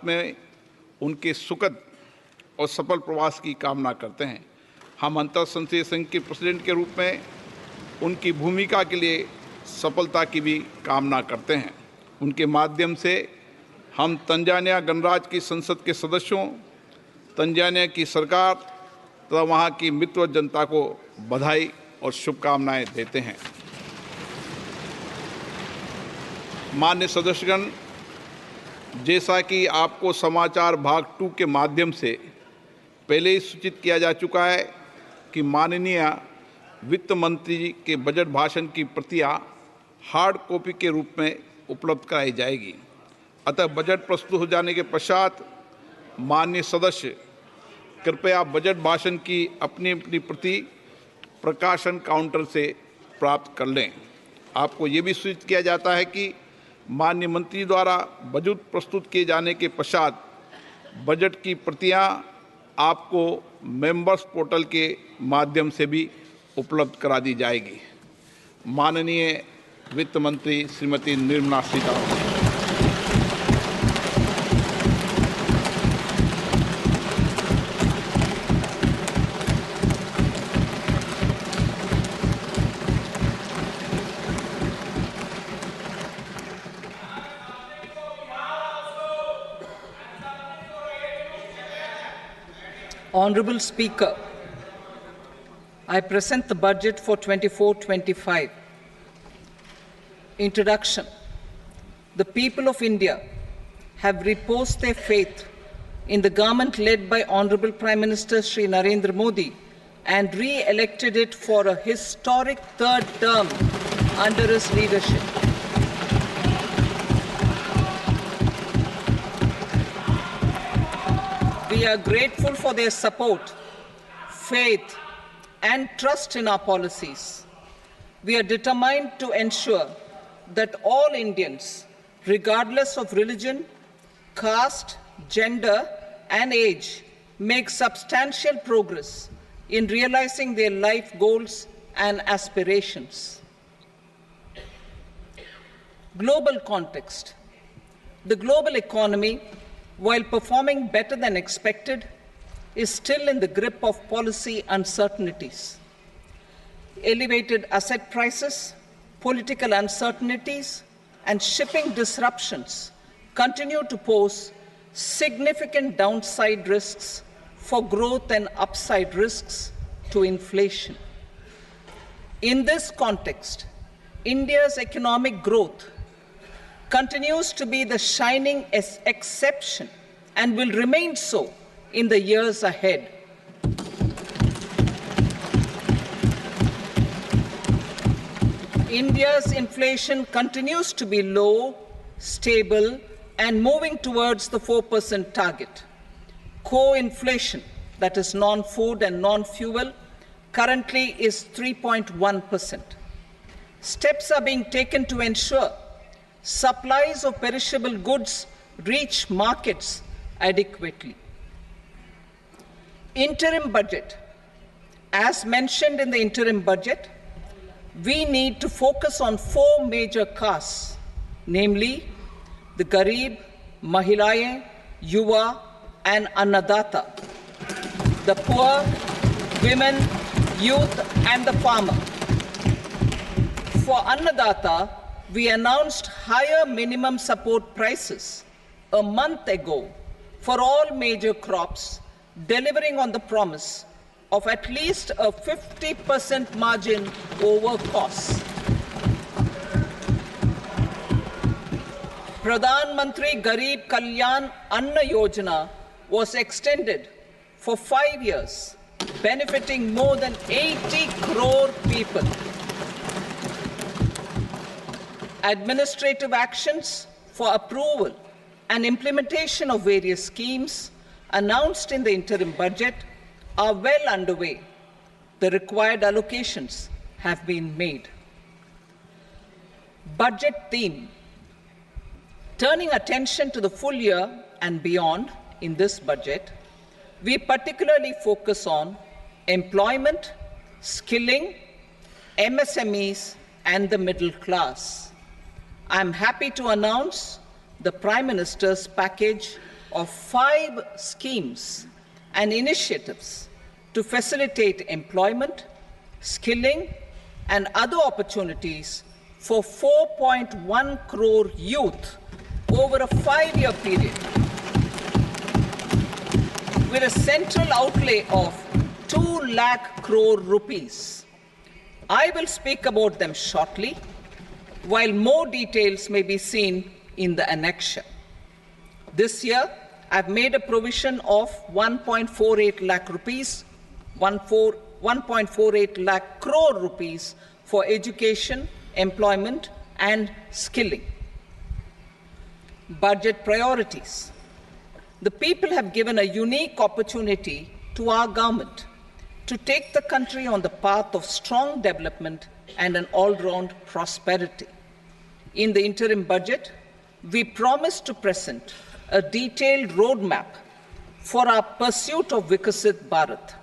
में उनके सुखद और सफल प्रवास की कामना करते हैं। हम अंतर संसदीय संघ के प्रेसिडेंट के रूप में उनकी भूमिका के लिए सफलता की भी कामना करते हैं। उनके माध्यम से हम तंजानिया गणराज्य की संसद के सदस्यों, तंजानिया की सरकार तथा वहाँ की मित्र जनता को बधाई और शुभकामनाएं देते हैं। मान्य सदस्यगण, जैसा कि आपको समाचार भाग 2 के माध्यम से पहले ही सूचित किया जा चुका है कि माननीय वित्त मंत्री जी के बजट भाषण की प्रतियां हार्ड कॉपी के रूप में उपलब्ध कराई जाएगी। अतः बजट प्रस्तुत हो जाने के पश्चात माननीय सदस्य कृपया बजट भाषण की अपनी अपनी प्रति प्रकाशन काउंटर से प्राप्त कर लें। आपको ये भी सूचित किया जाता है कि माननीय मंत्री द्वारा बजट प्रस्तुत किए जाने के पश्चात बजट की प्रतियां आपको मेंबर्स पोर्टल के माध्यम से भी उपलब्ध करा दी जाएगी। माननीय वित्त मंत्री Shrimati Nirmala Sitharaman. Honorable Speaker, I present the budget for 24-25. Introduction. The people of India have reposed their faith in the government led by Honorable Prime Minister Shri Narendra Modi and re-elected it for a historic third term under his leadership. We are grateful for their support, faith, and trust in our policies. We are determined to ensure that all Indians, regardless of religion, caste, gender, and age, make substantial progress in realizing their life goals and aspirations. Global context. The global economy, while performing better than expected, is still in the grip of policy uncertainties. Elevated asset prices, political uncertainties, and shipping disruptions continue to pose significant downside risks for growth and upside risks to inflation. In this context, India's economic growth continues to be the shining exception and will remain so in the years ahead. India's inflation continues to be low, stable, and moving towards the 4% target. Core inflation, that is non-food and non-fuel, currently is 3.1%. Steps are being taken to ensure supplies of perishable goods reach markets adequately. Interim budget. As mentioned in the interim budget, we need to focus on 4 major castes, namely the Garib, Mahilaye, Yuva, and Annadata, the poor, women, youth, and the farmer. For Annadata, we announced higher minimum support prices a month ago for all major crops, delivering on the promise of at least a 50% margin over costs. Pradhan Mantri Garib Kalyan Anna Yojana was extended for 5 years, benefiting more than 80 crore people. Administrative actions for approval and implementation of various schemes announced in the interim budget are well underway. The required allocations have been made. Budget theme. Turning attention to the full year and beyond in this budget, we particularly focus on employment, skilling, MSMEs, and the middle class. I am happy to announce the Prime Minister's package of 5 schemes and initiatives to facilitate employment, skilling, and other opportunities for 4.1 crore youth over a 5-year period, with a central outlay of 2 lakh crore rupees. I will speak about them shortly, while more details may be seen in the annexure. This year, I've made a provision of 1.48 lakh rupees, 1.48 lakh crore rupees for education, employment, and skilling. Budget priorities. The people have given a unique opportunity to our government to take the country on the path of strong development and an all-round prosperity. In the interim budget, we promise to present a detailed roadmap for our pursuit of Vikasit Bharat.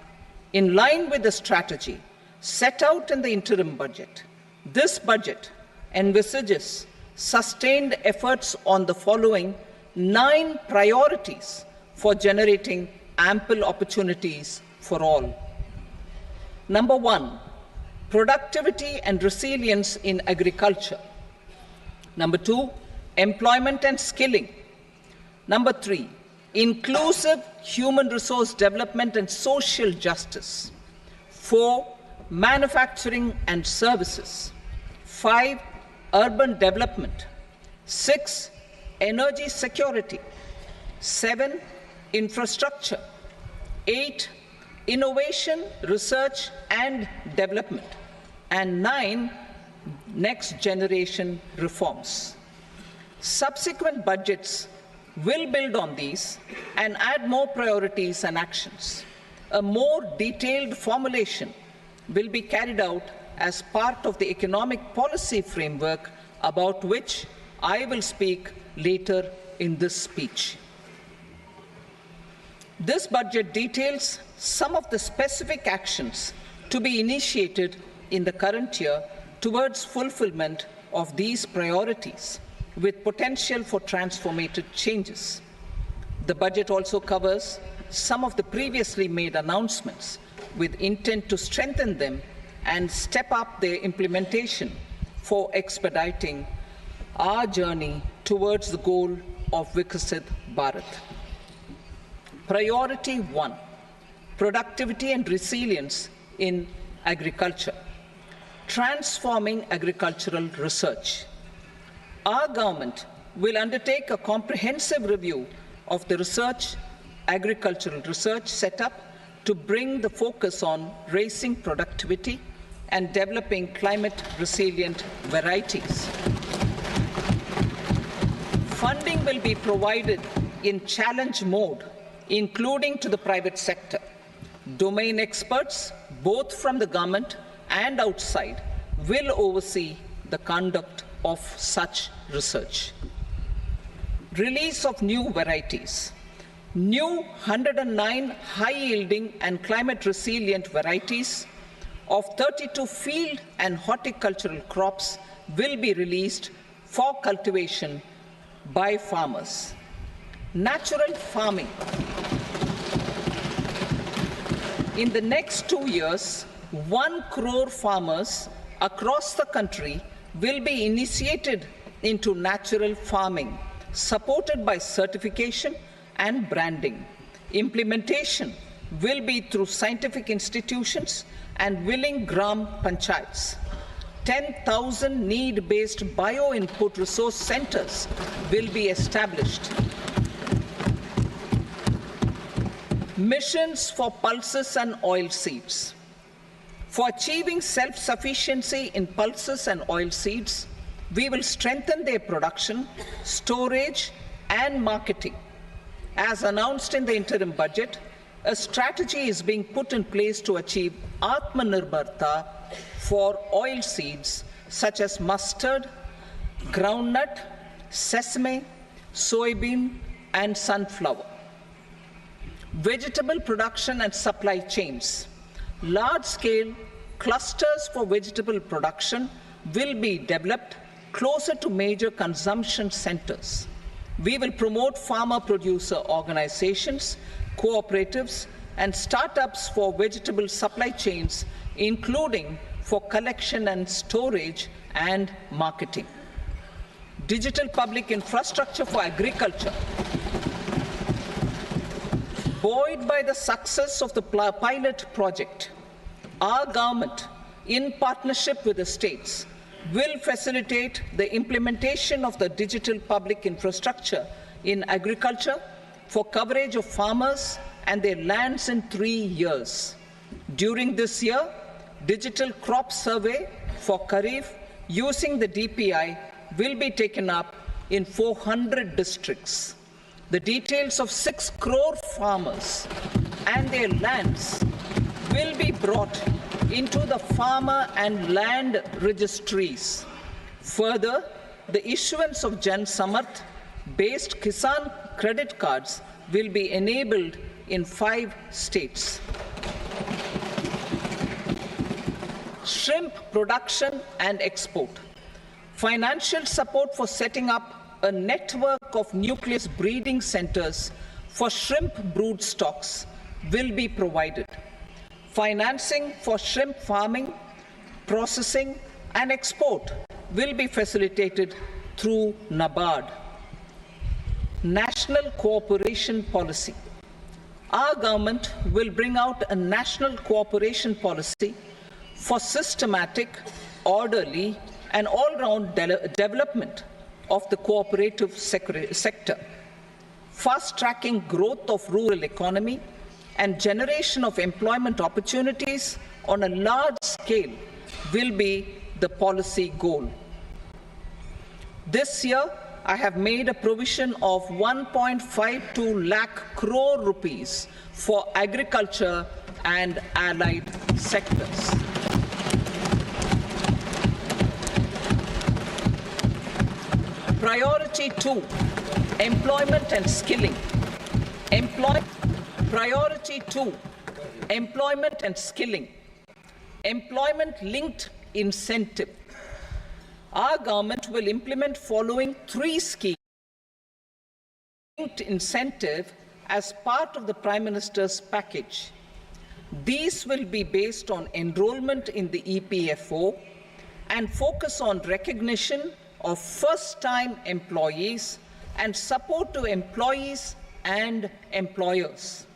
In line with the strategy set out in the interim budget, this budget envisages sustained efforts on the following 9 priorities for generating ample opportunities for all. Number 1, productivity and resilience in agriculture. Number 2, employment and skilling. Number 3, inclusive human resource development and social justice. 4, manufacturing and services. 5, urban development. 6, energy security. 7, infrastructure. 8, innovation, research and development. And 9, next generation reforms. Subsequent budgets will build on these and add more priorities and actions. A more detailed formulation will be carried out as part of the economic policy framework, about which I will speak later in this speech. This budget details some of the specific actions to be initiated in the current year towards fulfillment of these priorities, with potential for transformative changes. The budget also covers some of the previously made announcements, with intent to strengthen them and step up their implementation for expediting our journey towards the goal of Vikasit Bharat. Priority 1, productivity and resilience in agriculture. Transforming agricultural research. Our government will undertake a comprehensive review of the agricultural research setup to bring the focus on raising productivity and developing climate-resilient varieties. Funding will be provided in challenge mode, including to the private sector. Domain experts, both from the government and outside, will oversee the conduct of such research. Release of new varieties. New 109 high-yielding and climate-resilient varieties of 32 field and horticultural crops will be released for cultivation by farmers. Natural farming. In the next 2 years, 1 crore farmers across the country will be initiated into natural farming, supported by certification and branding. Implementation will be through scientific institutions and willing gram panchayats. 10,000 need-based bio-input resource centers will be established. Missions for pulses and oil seeds. For achieving self-sufficiency in pulses and oil seeds, we will strengthen their production, storage, and marketing. As announced in the interim budget, a strategy is being put in place to achieve Atmanirbharta for oil seeds such as mustard, groundnut, sesame, soybean, and sunflower. Vegetable production and supply chains. Large-scale clusters for vegetable production will be developed closer to major consumption centers. We will promote farmer-producer organizations, cooperatives, and startups for vegetable supply chains, including for collection and storage and marketing. Digital public infrastructure for agriculture. Buoyed by the success of the pilot project, our government, in partnership with the states, will facilitate the implementation of the digital public infrastructure in agriculture for coverage of farmers and their lands in 3 years. During this year, digital crop survey for Kharif using the DPI will be taken up in 400 districts. The details of 6 crore farmers and their lands will be brought into the farmer and land registries. Further, the issuance of Jan Samarth-based Kisan credit cards will be enabled in 5 states. Shrimp production and export. Financial support for setting up a network of nucleus breeding centers for shrimp brood stocks will be provided. Financing for shrimp farming, processing, and export will be facilitated through NABARD. National cooperation policy. Our government will bring out a national cooperation policy for systematic, orderly, and all-round development of the cooperative sector, fast-tracking growth of rural economy and generation of employment opportunities on a large scale will be the policy goal. This year, I have made a provision of 1.52 lakh crore rupees for agriculture and allied sectors. Priority 2, employment and skilling. Priority 2, employment and skilling. Employment-linked incentive. Our government will implement following 3 schemes. Linked incentive as part of the Prime Minister's package. These will be based on enrollment in the EPFO and focus on recognition of first-time employees and support to employees and employers.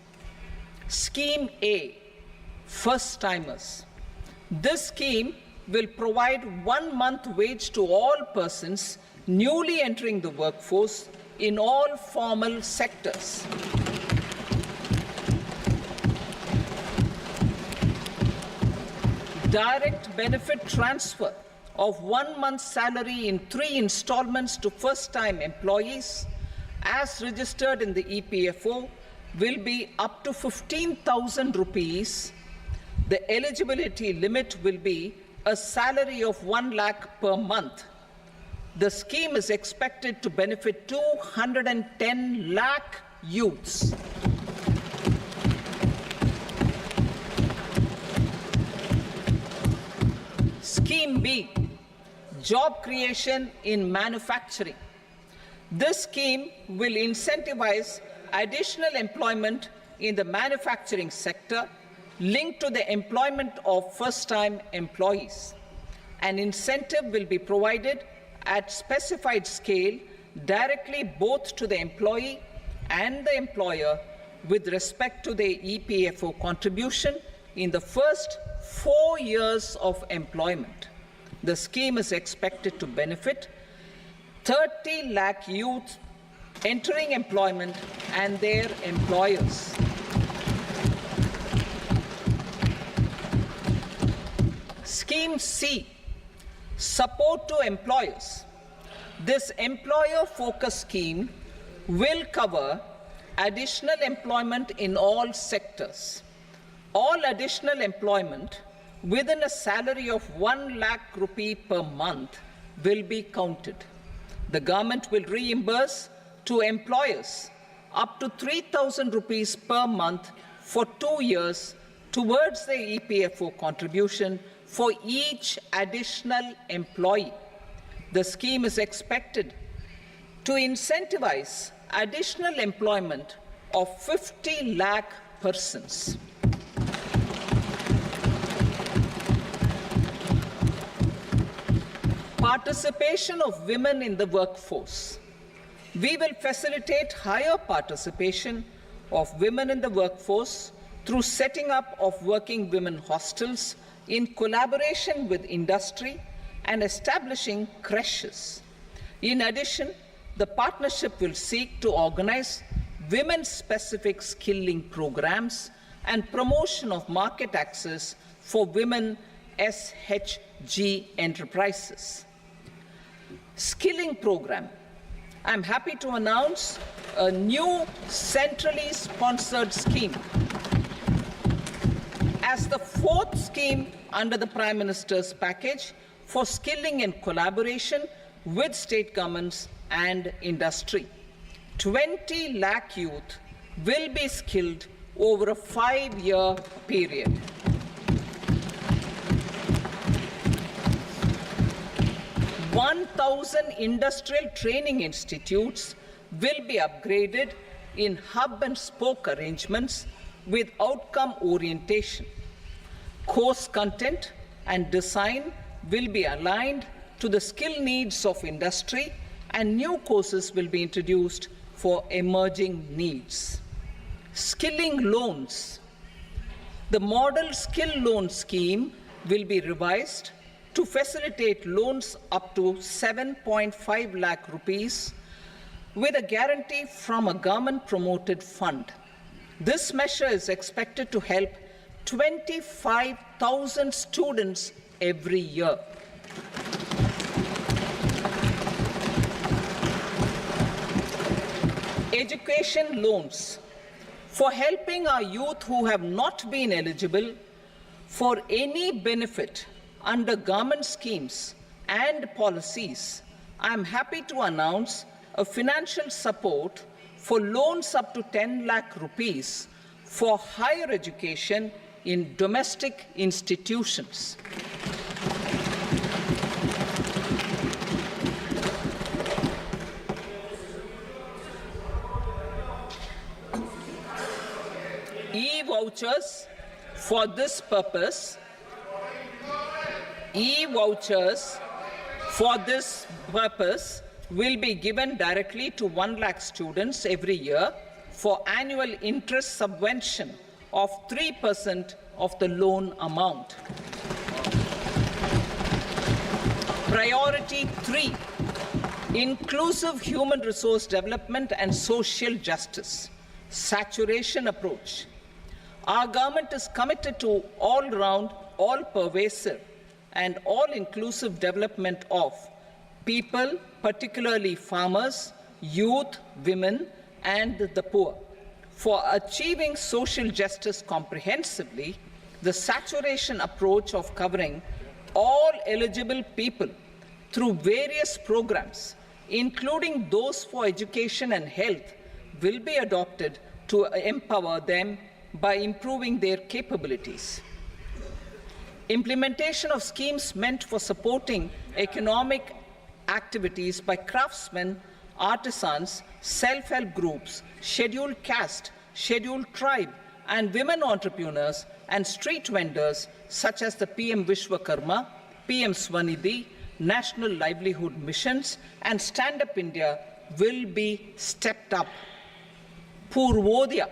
Scheme A, first-timers. This scheme will provide 1 month wage to all persons newly entering the workforce in all formal sectors. Direct benefit transfer of 1 month's salary in 3 installments to first-time employees as registered in the EPFO will be up to 15,000 rupees. The eligibility limit will be a salary of 1 lakh per month. The scheme is expected to benefit 210 lakh youths. Scheme B, job creation in manufacturing. This scheme will incentivize additional employment in the manufacturing sector linked to the employment of first-time employees. An incentive will be provided at specified scale directly both to the employee and the employer with respect to the EPFO contribution in the first 4 years of employment. The scheme is expected to benefit 30 lakh youth entering employment and their employers. Scheme C, support to employers. This employer-focused scheme will cover additional employment in all sectors. All additional employment within a salary of 1 lakh rupee per month will be counted. The government will reimburse to employers up to 3,000 rupees per month for 2 years towards the EPFO contribution for each additional employee. The scheme is expected to incentivize additional employment of 50 lakh persons. Participation of women in the workforce. We will facilitate higher participation of women in the workforce through setting up of working women hostels in collaboration with industry and establishing creches. In addition, the partnership will seek to organize women-specific skilling programs and promotion of market access for women SHG enterprises. Skilling program. I'm happy to announce a new centrally sponsored scheme as the fourth scheme under the Prime Minister's package for skilling in collaboration with state governments and industry. 20 lakh youth will be skilled over a 5-year period. (1,000 industrial training institutes will be upgraded in hub and spoke arrangements with outcome orientation. Course content and design will be aligned to the skill needs of industry, and new courses will be introduced for emerging needs. Skilling loans. The model skill loan scheme will be revised to facilitate loans up to 7.5 lakh rupees with a guarantee from a government-promoted fund. This measure is expected to help 25,000 students every year. Education loans. For helping our youth who have not been eligible for any benefit under government schemes and policies, I am happy to announce a financial support for loans up to 10 lakh rupees for higher education in domestic institutions. E-vouchers for this purpose. E-vouchers for this purpose will be given directly to 1 lakh students every year for annual interest subvention of 3% of the loan amount. Priority 3, inclusive human resource development and social justice, saturation approach. Our government is committed to all-round, all-pervasive and all-inclusive development of people, particularly farmers, youth, women, and the poor. For achieving social justice comprehensively, the saturation approach of covering all eligible people through various programs, including those for education and health, will be adopted to empower them by improving their capabilities. Implementation of schemes meant for supporting economic activities by craftsmen, artisans, self-help groups, scheduled caste, scheduled tribe, and women entrepreneurs and street vendors such as the PM Vishwakarma, PM Swanidhi, National Livelihood Missions, and Stand Up India will be stepped up. Purvodaya.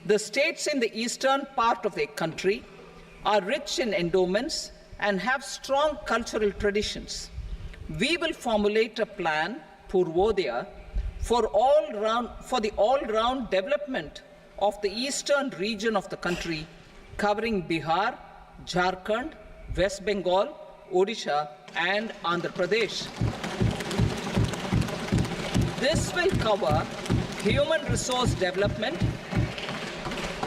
The states in the eastern part of the country are rich in endowments and have strong cultural traditions. We will formulate a plan, Purvodaya, for the all-round development of the eastern region of the country, covering Bihar, Jharkhand, West Bengal, Odisha, and Andhra Pradesh. This will cover human resource development,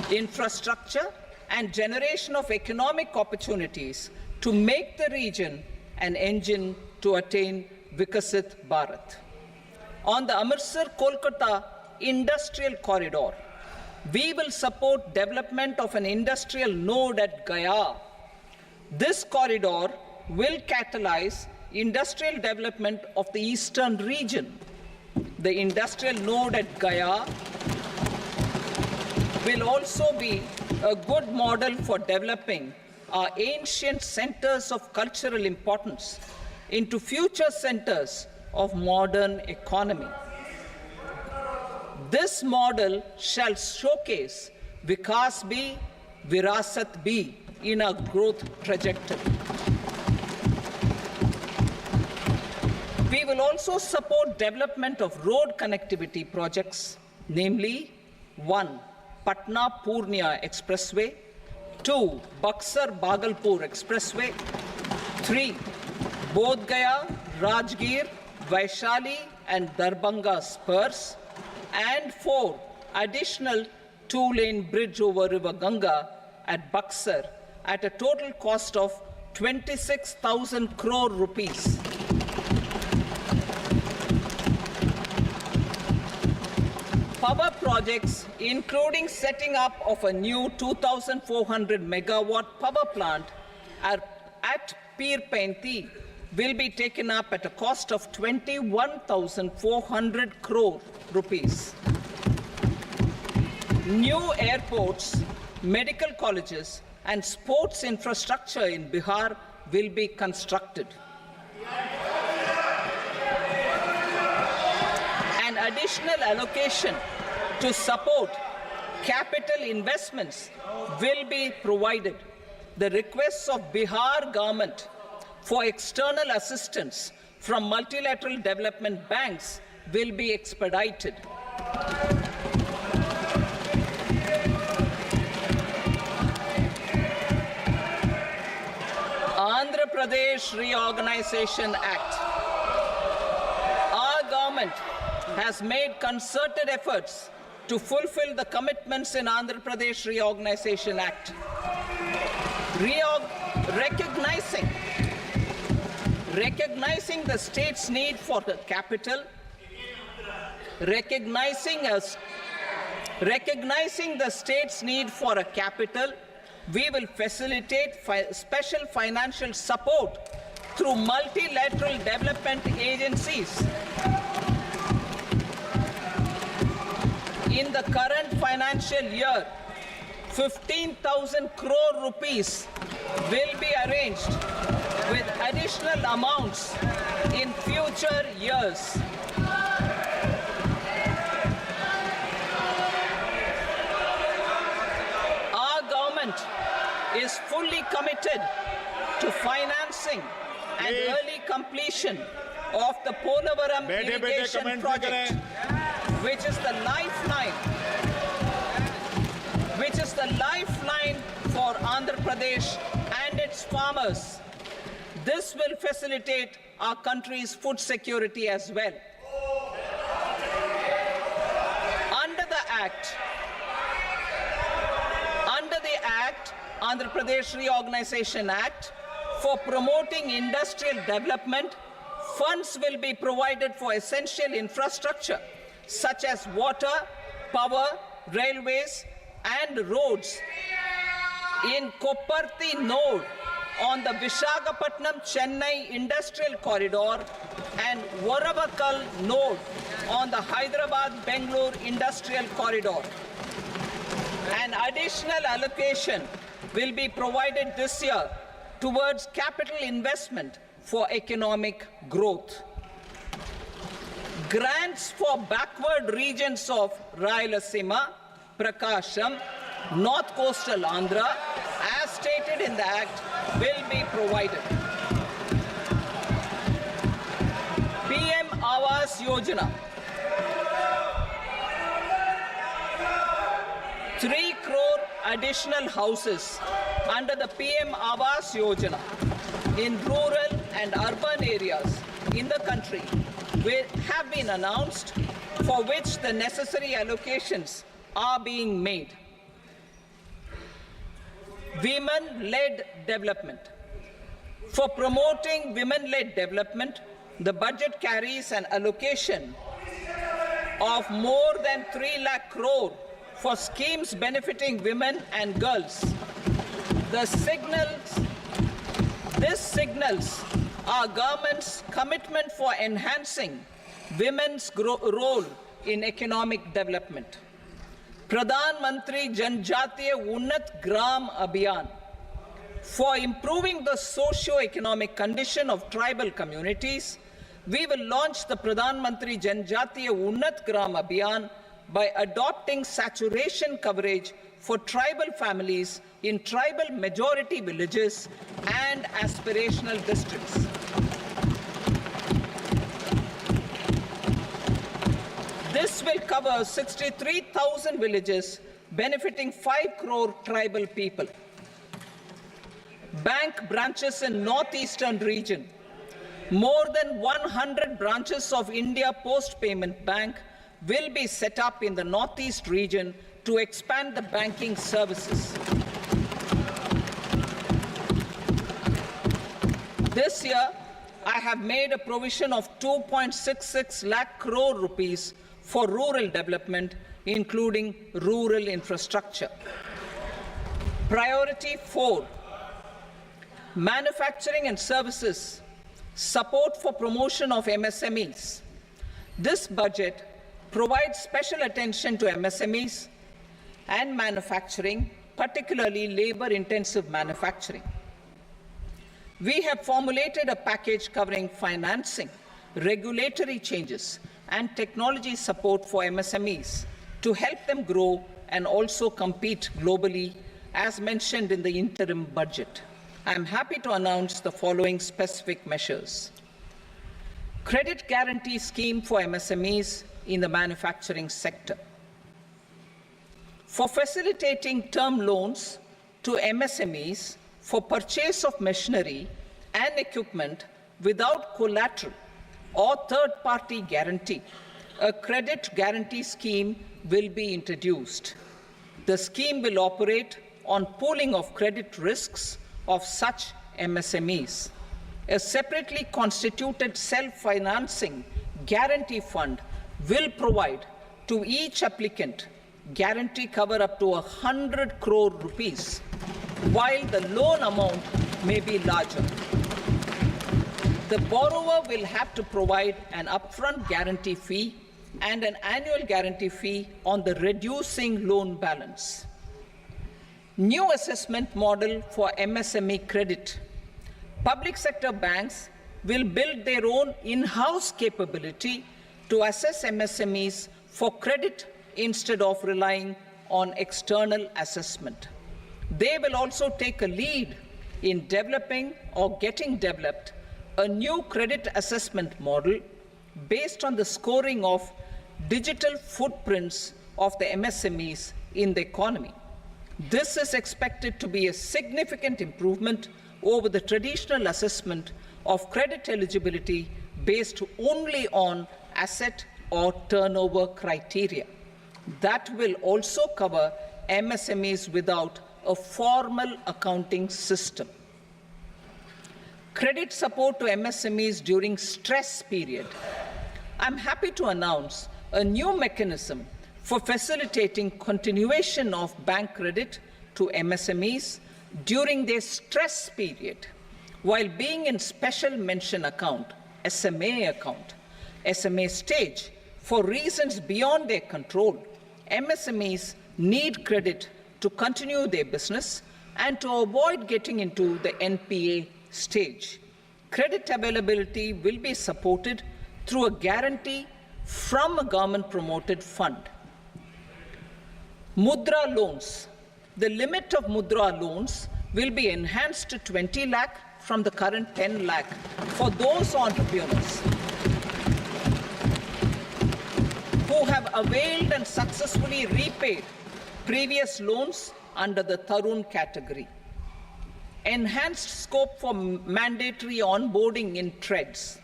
infrastructure, and generation of economic opportunities to make the region an engine to attain Vikasit Bharat. On the Amritsar-Kolkata Industrial Corridor, we will support development of an industrial node at Gaya. This corridor will catalyze industrial development of the eastern region. the industrial node at Gaya will also be a good model for developing our ancient centers of cultural importance into future centers of modern economy. This model shall showcase Vikas B, Virasat B in our growth trajectory. We will also support development of road connectivity projects, namely 1. Patna-Purnia Expressway, 2. Buxar-Bhagalpur Expressway, 3. Bodh Gaya, Rajgir, Vaishali and Darbhanga spurs, and 4. Additional 2-lane bridge over River Ganga at Buxar at a total cost of 26,000 crore rupees. Power projects, including setting up of a new 2,400 megawatt power plant at Pir Painti, will be taken up at a cost of 21,400 crore rupees. New airports, medical colleges, and sports infrastructure in Bihar will be constructed. An additional allocation to support capital investments will be provided. The requests of Bihar government for external assistance from multilateral development banks will be expedited. Andhra Pradesh Reorganization Act. Our government has made concerted efforts to fulfill the commitments in Andhra Pradesh Reorganization Act. Recognizing the state's need for the capital, recognizing the state's need for a capital, we will facilitate special financial support through multilateral development agencies. In the current financial year, 15,000 crore rupees will be arranged with additional amounts in future years. Our government is fully committed to financing and early completion of the Polavaram irrigation project, which is the lifeline for Andhra Pradesh and its farmers. This will facilitate our country's food security as well. Under the Andhra Pradesh Reorganization Act, for promoting industrial development, funds will be provided for essential infrastructure such as water, power, railways, and roads in Kopparthi node on the Visakhapatnam-Chennai industrial corridor and Varavakal node on the Hyderabad-Bengaluru industrial corridor. An additional allocation will be provided this year towards capital investment for economic growth. Grants for backward regions of Rayalaseema, Prakasham, North Coastal Andhra, as stated in the Act, will be provided. PM Awas Yojana. 3 crore additional houses under the PM Awas Yojana in rural and urban areas in the country have been announced, for which the necessary allocations are being made. Women-led development. For promoting women-led development, the budget carries an allocation of more than 3 lakh crore for schemes benefiting women and girls. This signals our government's commitment for enhancing women's role in economic development. Pradhan Mantri Janjatiya Unnat Gram Abhiyan, for improving the socio-economic condition of tribal communities, we will launch the Pradhan Mantri Janjatiya Unnat Gram Abhiyan by adopting saturation coverage for tribal families in tribal majority villages and aspirational districts. This will cover 63,000 villages, benefiting 5 crore tribal people. Bank branches in northeastern region. More than 100 branches of India Post Payment Bank will be set up in the northeast region to expand the banking services. This year, I have made a provision of 2.66 lakh crore rupees for rural development, including rural infrastructure. Priority 4, manufacturing and services, support for promotion of MSMEs. This budget provides special attention to MSMEs and manufacturing, particularly labor-intensive manufacturing. We have formulated a package covering financing, regulatory changes, and technology support for MSMEs to help them grow and also compete globally, as mentioned in the interim budget. I am happy to announce the following specific measures. Credit guarantee scheme for MSMEs in the manufacturing sector. For facilitating term loans to MSMEs for purchase of machinery and equipment without collateral or third-party guarantee, a credit guarantee scheme will be introduced. The scheme will operate on pooling of credit risks of such MSMEs. A separately constituted self-financing guarantee fund will provide to each applicant guarantee cover up to 100 crore rupees, while the loan amount may be larger. The borrower will have to provide an upfront guarantee fee and an annual guarantee fee on the reducing loan balance. New assessment model for MSME credit. Public sector banks will build their own in-house capability to assess MSMEs for credit instead of relying on external assessment. They will also take a lead in developing or getting developed a new credit assessment model based on the scoring of digital footprints of the MSMEs in the economy. This is expected to be a significant improvement over the traditional assessment of credit eligibility based only on asset or turnover criteria. That will also cover MSMEs without a formal accounting system. Credit support to MSMEs during stress period. I'm happy to announce a new mechanism for facilitating continuation of bank credit to MSMEs during their stress period while being in special mention account, SMA stage, for reasons beyond their control. MSMEs need credit to continue their business and to avoid getting into the NPA stage. Credit availability will be supported through a guarantee from a government-promoted fund. Mudra loans. The limit of Mudra loans will be enhanced to 20 lakh from the current 10 lakh for those entrepreneurs who have availed and successfully repaid previous loans under the Tarun category. Enhanced scope for mandatory onboarding in trades.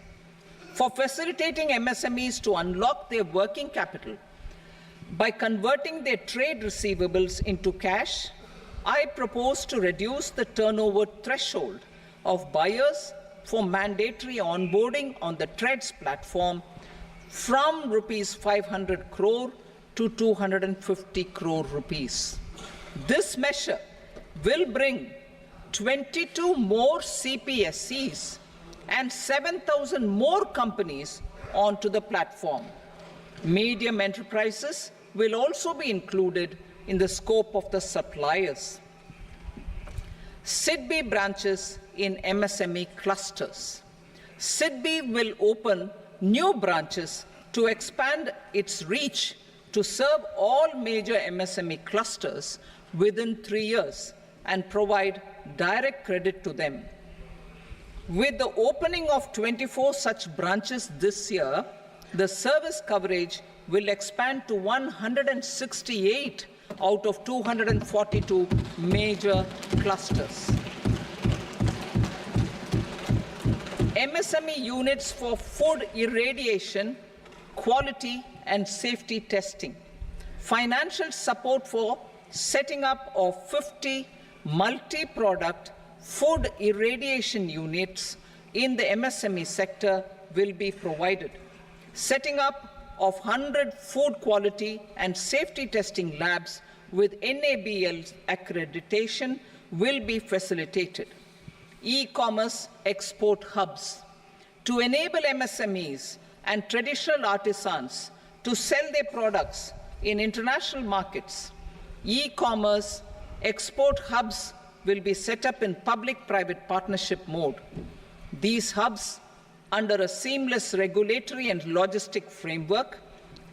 For facilitating MSMEs to unlock their working capital by converting their trade receivables into cash, I propose to reduce the turnover threshold of buyers for mandatory onboarding on the trades platform from rupees 500 crore to 250 crore rupees. This measure will bring 22 more CPSCs and 7,000 more companies onto the platform. Medium enterprises will also be included in the scope of the suppliers. SIDBI branches in MSME clusters. SIDBI will open new branches to expand its reach to serve all major MSME clusters within 3 years and provide direct credit to them. With the opening of 24 such branches this year, the service coverage will expand to 168 out of 242 major clusters. MSME units for food irradiation, quality and safety testing. Financial support for setting up of 50 multi-product food irradiation units in the MSME sector will be provided. Setting up of 100 food quality and safety testing labs with NABL accreditation will be facilitated. E-commerce export hubs. To enable MSMEs and traditional artisans to sell their products in international markets, e-commerce export hubs will be set up in public-private partnership mode. These hubs, under a seamless regulatory and logistic framework,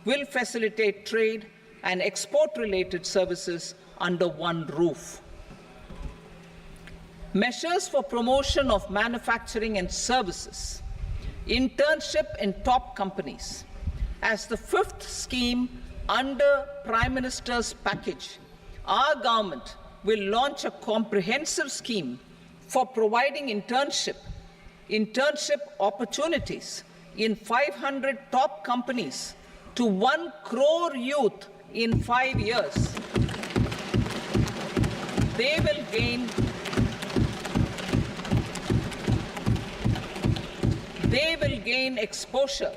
will facilitate trade and export-related services under one roof. Measures for promotion of manufacturing and services. Internship in top companies. As the fifth scheme under Prime Minister's package, our government will launch a comprehensive scheme for providing internship opportunities in 500 top companies to 1 crore youth in 5 years. They will gain exposure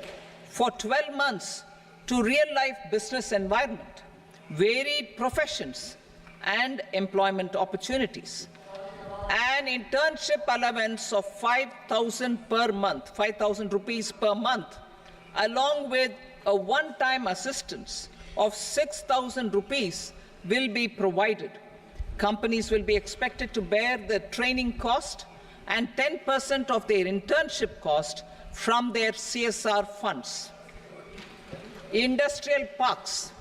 for 12 months to real-life business environment, varied professions, and employment opportunities. An internship allowance of 5,000 per month, 5,000 rupees per month, along with a one-time assistance of 6,000 rupees will be provided. Companies will be expected to bear the training cost and 10% of their internship cost from their CSR funds. Industrial parks.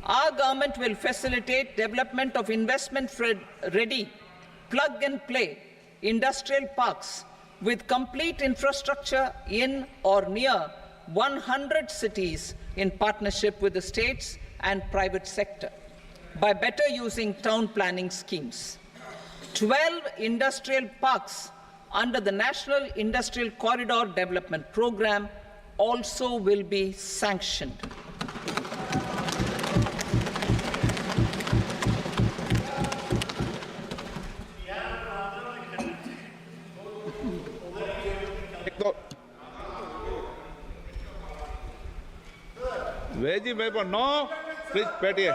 Our government will facilitate development of investment-ready, plug-and-play industrial parks with complete infrastructure in or near 100 cities in partnership with the states and private sector by better using town planning schemes. 12 industrial parks under the National Industrial Corridor Development Program also will be sanctioned. Veji, no, please, बैठिए.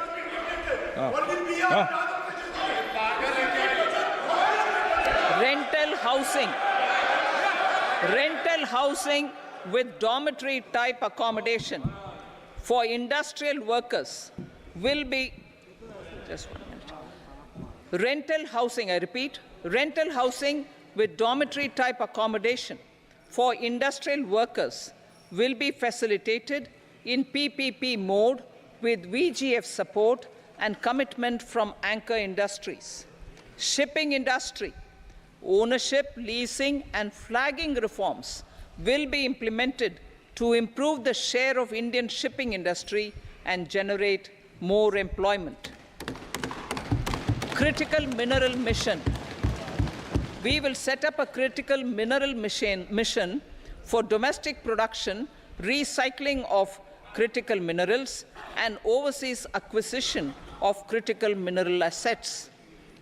Rental housing with dormitory type accommodation for industrial workers will be, just 1 minute. Rental housing, I repeat, rental housing with dormitory type accommodation for industrial workers will be facilitated in PPP mode with VGF support and commitment from anchor industries. Shipping industry, ownership, leasing and flagging reforms will be implemented to improve the share of Indian shipping industry and generate more employment. Critical mineral mission. We will set up a critical mineral mission for domestic production, recycling of critical minerals and overseas acquisition of critical mineral assets.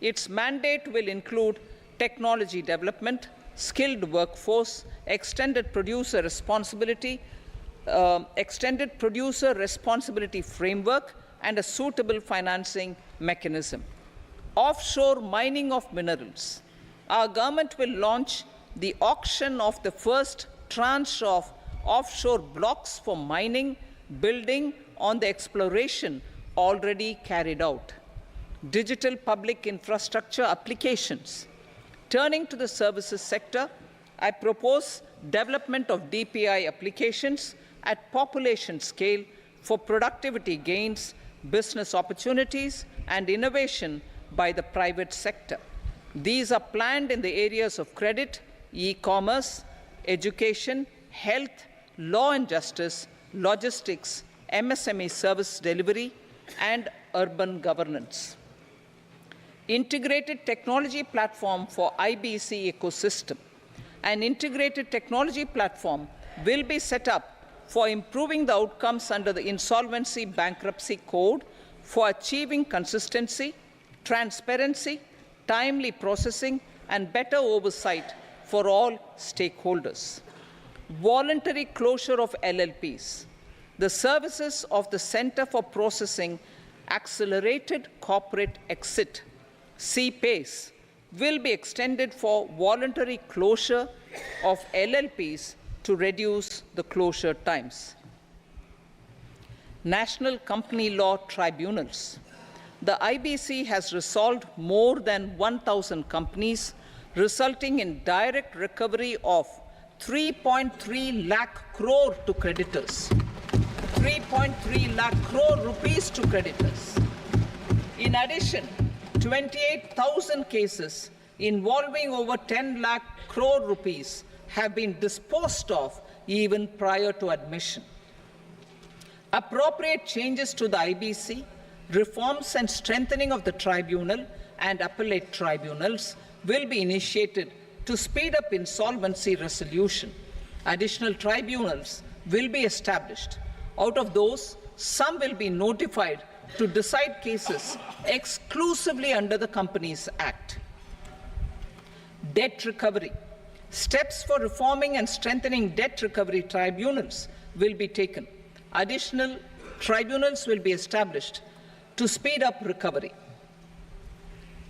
Its mandate will include technology development, skilled workforce, extended producer responsibility framework, and a suitable financing mechanism. Offshore mining of minerals. Our government will launch the auction of the first tranche of offshore blocks for mining, building on the exploration already carried out. Digital public infrastructure applications. Turning to the services sector, I propose development of DPI applications at population scale for productivity gains, business opportunities, and innovation by the private sector. These are planned in the areas of credit, e-commerce, education, health, law and justice, logistics, MSME service delivery, and urban governance. Integrated technology platform for IBC ecosystem. An integrated technology platform will be set up for improving the outcomes under the Insolvency Bankruptcy Code for achieving consistency, transparency, timely processing, and better oversight for all stakeholders. Voluntary closure of LLPs. The services of the Center for Processing Accelerated Corporate Exit, CPACE, will be extended for voluntary closure of LLPs to reduce the closure times. National Company Law Tribunals. The IBC has resolved more than 1,000 companies, resulting in direct recovery of 3.3 lakh crore to creditors. 3.3 lakh crore rupees to creditors. In addition, 28,000 cases involving over 10 lakh crore rupees have been disposed of even prior to admission. Appropriate changes to the IBC, reforms and strengthening of the tribunal and appellate tribunals will be initiated to speed up insolvency resolution. Additional tribunals will be established. Out of those, some will be notified to decide cases exclusively under the Companies Act. Debt recovery. Steps for reforming and strengthening debt recovery tribunals will be taken. Additional tribunals will be established to speed up recovery.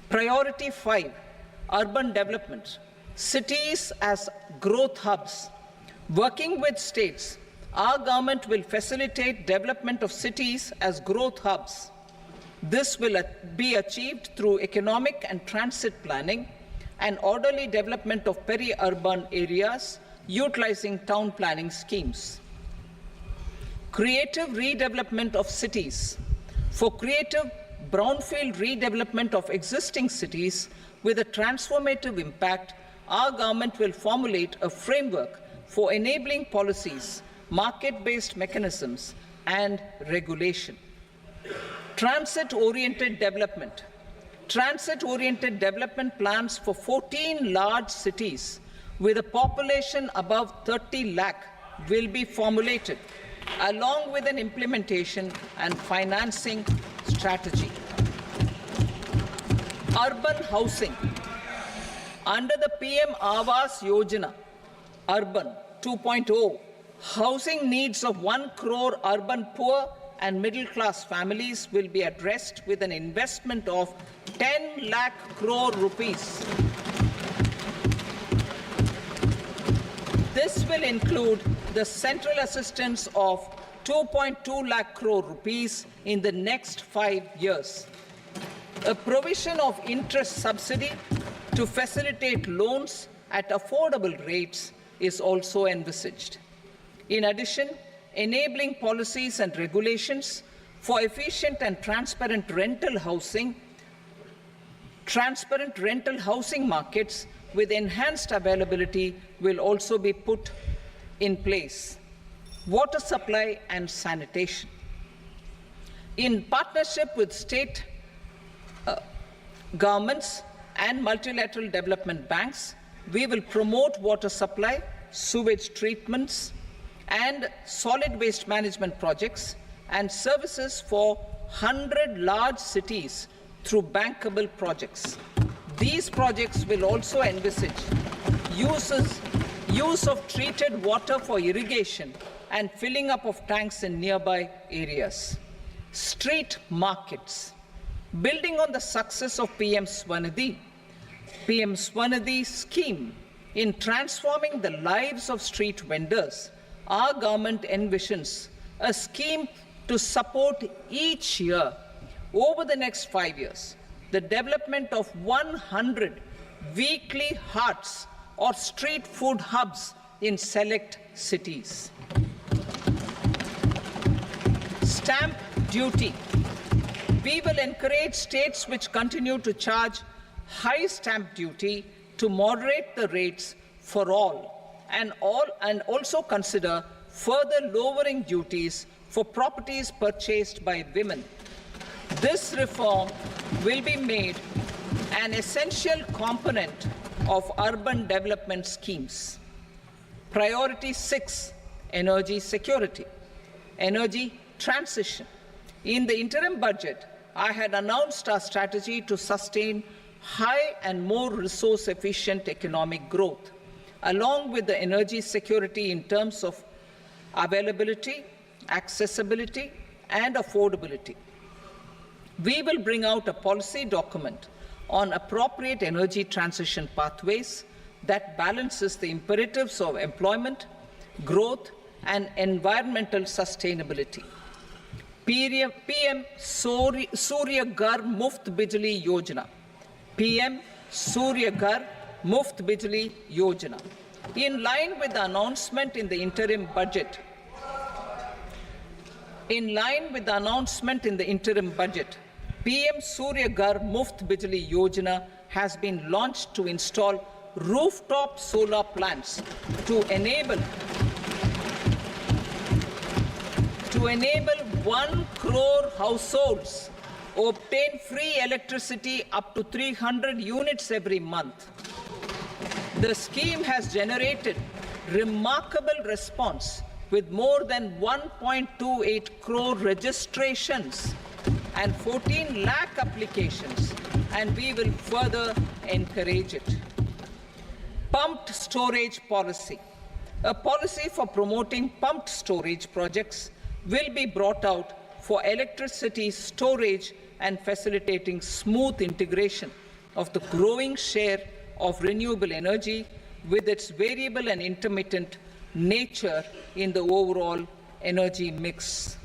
Priority 5, urban development. Cities as growth hubs. Working with states, our government will facilitate development of cities as growth hubs. This will be achieved through economic and transit planning and orderly development of peri-urban areas utilizing town planning schemes. Creative redevelopment of cities. For creative brownfield redevelopment of existing cities with a transformative impact, our government will formulate a framework for enabling policies, market-based mechanisms, and regulation. Transit-oriented development. Transit-oriented development plans for 14 large cities with a population above 30 lakh will be formulated, along with an implementation and financing strategy. Urban housing. Under the PM Awas Yojana, Urban 2.0, housing needs of 1 crore urban poor and middle-class families will be addressed with an investment of 10 lakh crore rupees. This will include the central assistance of 2.2 lakh crore rupees in the next 5 years. A provision of interest subsidy to facilitate loans at affordable rates is also envisaged. In addition, enabling policies and regulations for efficient and transparent rental housing markets with enhanced availability will also be put in place. Water supply and sanitation. In partnership with state governments and multilateral development banks, we will promote water supply, sewage treatments, and solid waste management projects and services for 100 large cities through bankable projects. These projects will also envisage use of treated water for irrigation and filling up of tanks in nearby areas. Street markets. Building on the success of PM Swanidhi scheme in transforming the lives of street vendors, our government envisions a scheme to support each year over the next 5 years the development of 100 weekly huts or street food hubs in select cities. Stamp duty. We will encourage states which continue to charge high stamp duty to moderate the rates for all and also consider further lowering duties for properties purchased by women. This reform will be made an essential component of urban development schemes. Priority 6, energy security, energy transition. In the interim budget, I had announced our strategy to sustain high and more resource-efficient economic growth, along with the energy security in terms of availability, accessibility, and affordability. We will bring out a policy document on appropriate energy transition pathways that balances the imperatives of employment, growth, and environmental sustainability. PM Surya Ghar Muft Bijli Yojana. PM Surya Ghar Muft Bijli Yojana. In line with the announcement in the interim budget, PM Surya Ghar Muft Bijli Yojana has been launched to install rooftop solar plants to enable 1 crore households obtain free electricity up to 300 units every month. The scheme has generated remarkable response with more than 1.28 crore registrations and 14 lakh applications, and we will further encourage it. Pumped storage policy. A policy for promoting pumped storage projects will be brought out for electricity storage and facilitating smooth integration of the growing share of renewable energy with its variable and intermittent nature in the overall energy mix.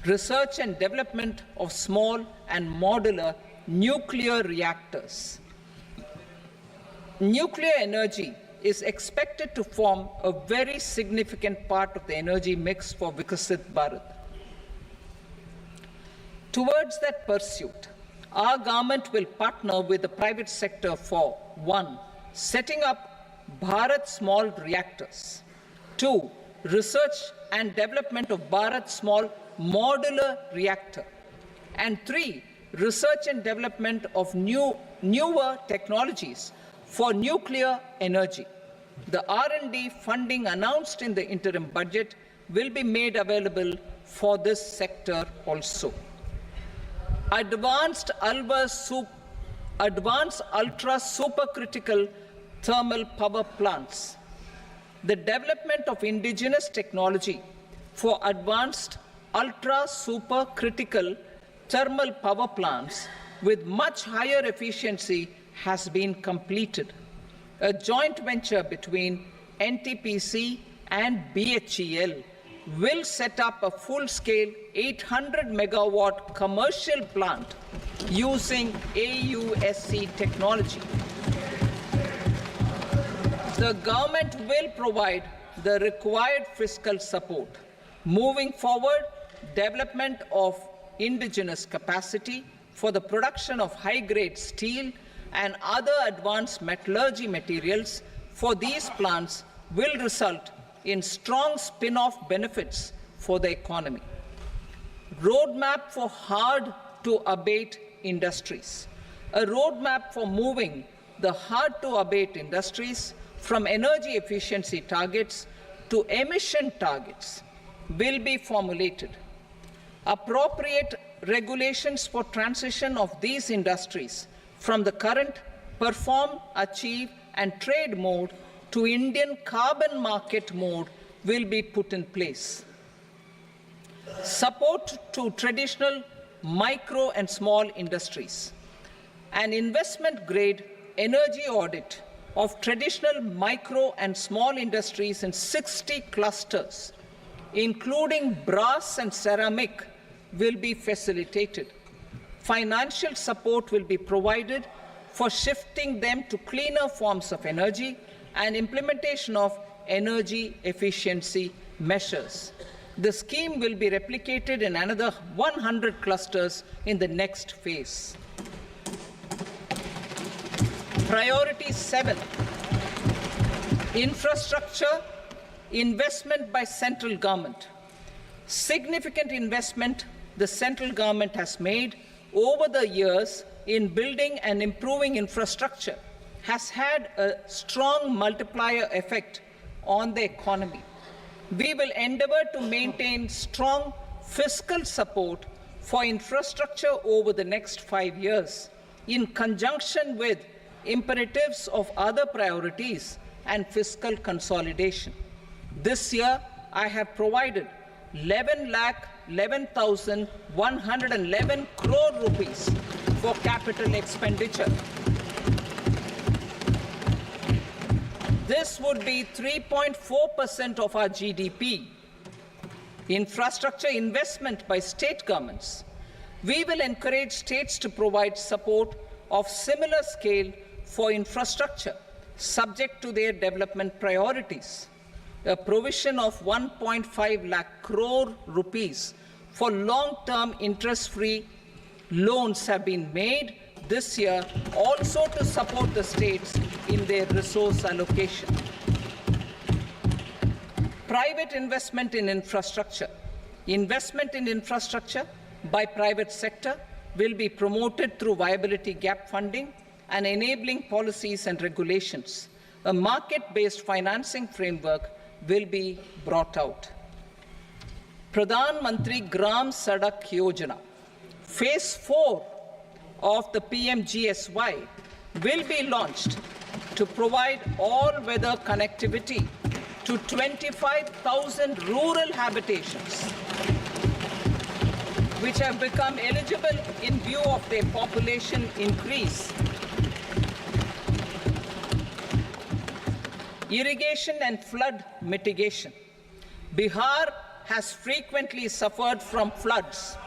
Research and development of small and modular nuclear reactors. Nuclear energy is expected to form a very significant part of the energy mix for Vikasit Bharat. Towards that pursuit, our government will partner with the private sector for 1. Setting up Bharat Small Reactors, 2. Research and development of Bharat Small Modular Reactor, and 3. Research and development of newer technologies for nuclear energy. The R&D funding announced in the interim budget will be made available for this sector also. Advanced ultra supercritical thermal power plants. The development of indigenous technology for advanced ultra supercritical thermal power plants with much higher efficiency has been completed. A joint venture between NTPC and BHEL will set up a full-scale 800 megawatt commercial plant using AUSC technology. The government will provide the required fiscal support. Moving forward, development of indigenous capacity for the production of high-grade steel and other advanced metallurgy materials for these plants will result in strong spin-off benefits for the economy. Roadmap for hard-to-abate industries. A roadmap for moving the hard-to-abate industries from energy efficiency targets to emission targets will be formulated. Appropriate regulations for transition of these industries from the current perform, achieve, and trade mode to Indian carbon market mode will be put in place. Support to traditional micro and small industries. An investment-grade energy audit of traditional micro and small industries in 60 clusters, including brass and ceramic, will be facilitated. Financial support will be provided for shifting them to cleaner forms of energy and implementation of energy efficiency measures. The scheme will be replicated in another 100 clusters in the next phase. Priority 7, infrastructure investment by central government. Significant investment the central government has made over the years in building and improving infrastructure has had a strong multiplier effect on the economy. We will endeavor to maintain strong fiscal support for infrastructure over the next 5 years in conjunction with imperatives of other priorities and fiscal consolidation. This year, I have provided 11,11,111 crore rupees for capital expenditure. This would be 3.4% of our GDP. Infrastructure investment by state governments. We will encourage states to provide support of similar scale for infrastructure, subject to their development priorities. A provision of 1.5 lakh crore rupees for long-term interest-free loans have been made this year also to support the states in their resource allocation. Private investment in infrastructure. Investment in infrastructure by private sector will be promoted through viability gap funding and enabling policies and regulations. A market-based financing framework will be brought out. Pradhan Mantri Gram Sadak Yojana, Phase 4 of the PMGSY will be launched to provide all-weather connectivity to 25,000 rural habitations, which have become eligible in view of their population increase. Irrigation and flood mitigation. Bihar has frequently suffered from floods,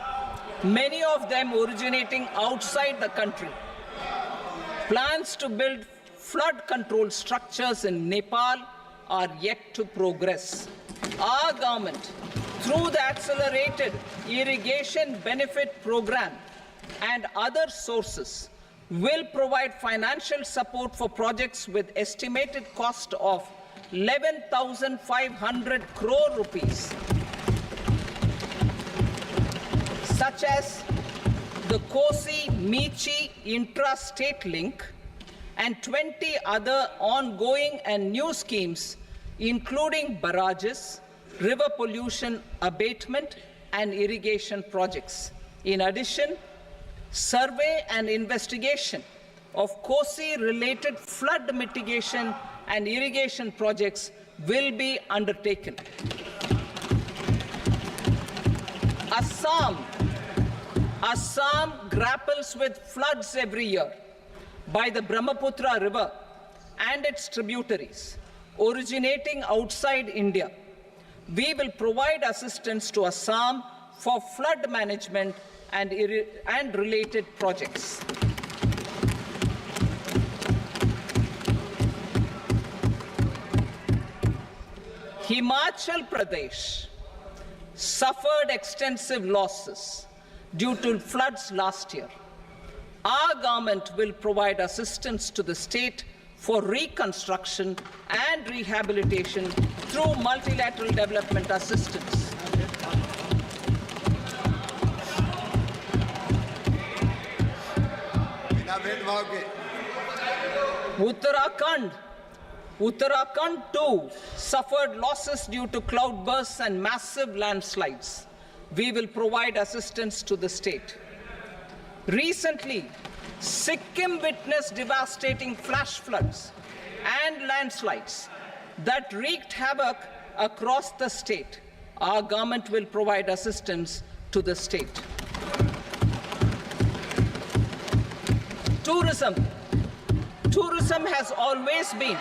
many of them originating outside the country. Plans to build flood control structures in Nepal are yet to progress. Our government, through the Accelerated Irrigation Benefit Program and other sources, will provide financial support for projects with estimated cost of 11,500 crore rupees, such as the Kosi-Michi intra-state link and 20 other ongoing and new schemes, including barrages, river pollution abatement, and irrigation projects. In addition, survey and investigation of Kosi-related flood mitigation and irrigation projects will be undertaken. Assam grapples with floods every year by the Brahmaputra River and its tributaries originating outside India. We will provide assistance to Assam for flood management and related projects. Himachal Pradesh suffered extensive losses due to floods last year. Our government will provide assistance to the state for reconstruction and rehabilitation through multilateral development assistance. Uttarakhand too suffered losses due to cloudbursts and massive landslides. We will provide assistance to the state. Recently, Sikkim witnessed devastating flash floods and landslides that wreaked havoc across the state. Our government will provide assistance to the state. tourism has always been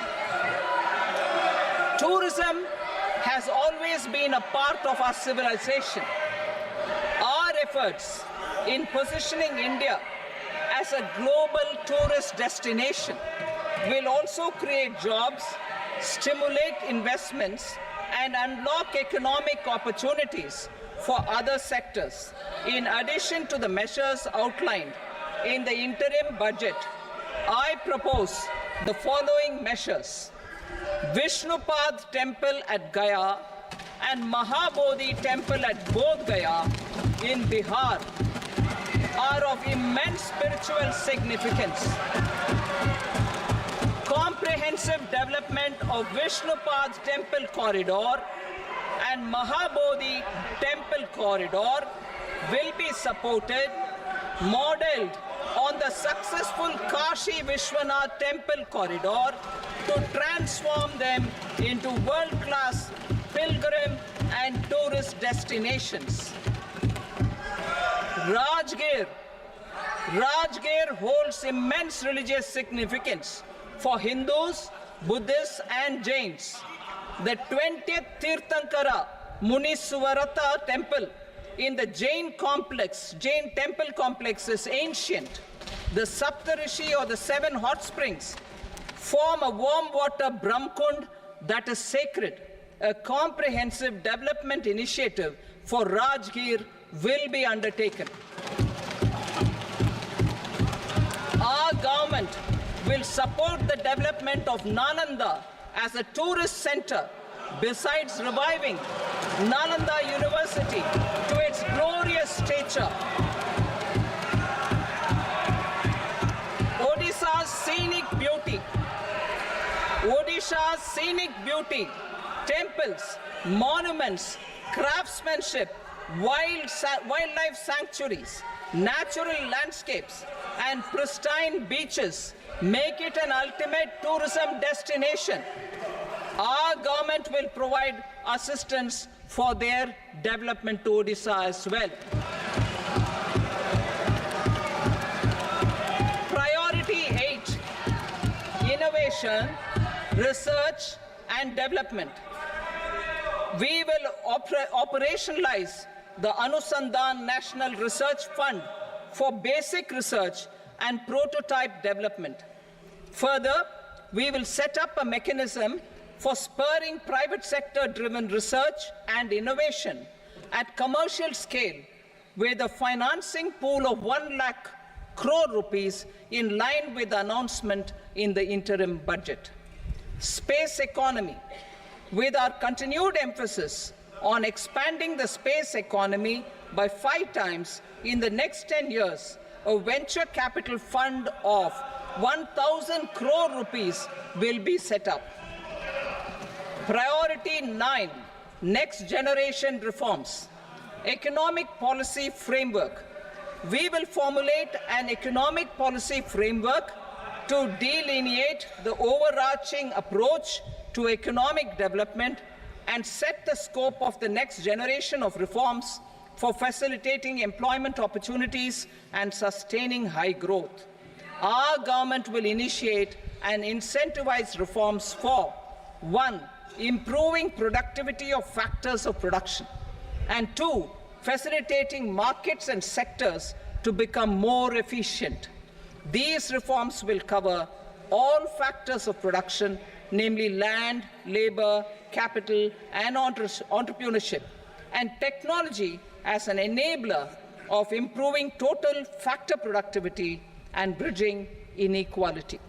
a part of our civilization. Our efforts in positioning India as a global tourist destination will also create jobs, stimulate investments, and unlock economic opportunities for other sectors. In addition to the measures outlined in the interim budget, I propose the following measures. Vishnupad Temple at Gaya and Mahabodhi Temple at Bodh Gaya in Bihar are of immense spiritual significance. Comprehensive development of Vishnupad Temple Corridor and Mahabodhi Temple Corridor will be supported, modeled on the successful Kashi Vishwanath Temple Corridor to transform them into world-class pilgrim and tourist destinations. Rajgir holds immense religious significance for Hindus, Buddhists, and Jains. The 20th Tirthankara Muniswarata temple in the Jain temple complex is ancient. The Saptarishi, or the 7 hot springs, form a warm water Brahmkund that is sacred. A comprehensive development initiative for Rajgir will be undertaken. Our government will support the development of Nalanda as a tourist center, besides reviving Nalanda University to its glorious stature. Odisha's scenic beauty, temples, monuments, craftsmanship, wildlife sanctuaries, natural landscapes, and pristine beaches make it an ultimate tourism destination. Our government will provide assistance for their development to Odisha as well. Priority 8, innovation, research and development. We will operationalize the Anusandhan National Research Fund for basic research and prototype development. Further, we will set up a mechanism for spurring private sector-driven research and innovation at commercial scale with a financing pool of 1 lakh crore rupees in line with the announcement in the interim budget. Space economy. With our continued emphasis on expanding the space economy by 5 times in the next 10 years, a venture capital fund of 1,000 crore rupees will be set up. Priority 9, next generation reforms. Economic policy framework. We will formulate an economic policy framework to delineate the overarching approach to economic development and set the scope of the next generation of reforms for facilitating employment opportunities and sustaining high growth. Our government will initiate and incentivize reforms for 1. Improving productivity of factors of production, and 2. Facilitating markets and sectors to become more efficient. These reforms will cover all factors of production, namely land, labor, capital, and entrepreneurship, and technology as an enabler of improving total factor productivity and bridging inequality.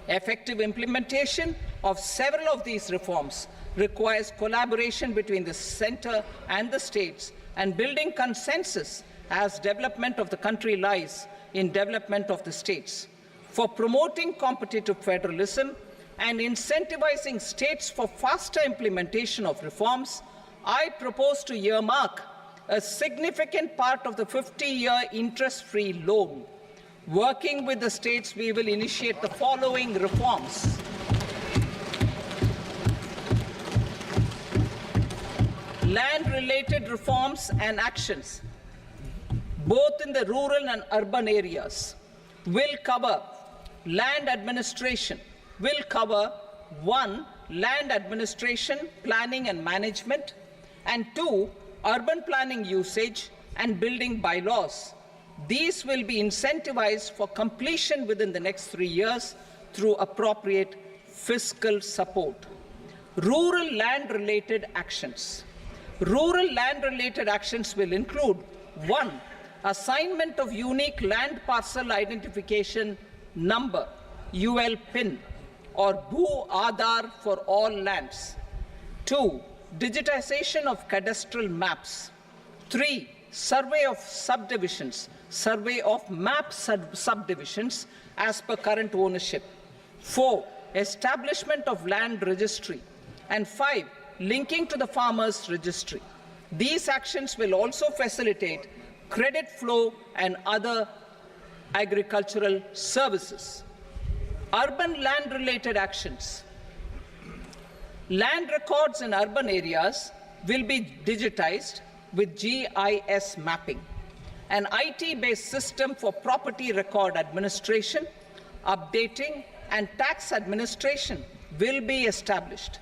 Effective implementation of several of these reforms requires collaboration between the center and the states, and building consensus as development of the country lies in development of the states. For promoting competitive federalism and incentivizing states for faster implementation of reforms, I propose to earmark a significant part of the 50-year interest-free loan. Working with the states, we will initiate the following reforms. Land-related reforms and actions, both in the rural and urban areas, will cover land administration will cover 1. Land administration, planning and management, and 2. Urban planning usage and building bylaws. These will be incentivized for completion within the next 3 years through appropriate fiscal support. Rural land-related actions. Rural land-related actions will include 1. Assignment of unique land parcel identification number, UL PIN, or Bhu Aadhaar for all lands. 2. Digitization of cadastral maps. 3. Survey of subdivisions, survey of map subdivisions as per current ownership. 4. Establishment of land registry. And 5. Linking to the farmers registry. These actions will also facilitate credit flow and other agricultural services. Urban land-related actions. Land records in urban areas will be digitized with GIS mapping. An IT-based system for property record administration, updating, and tax administration will be established.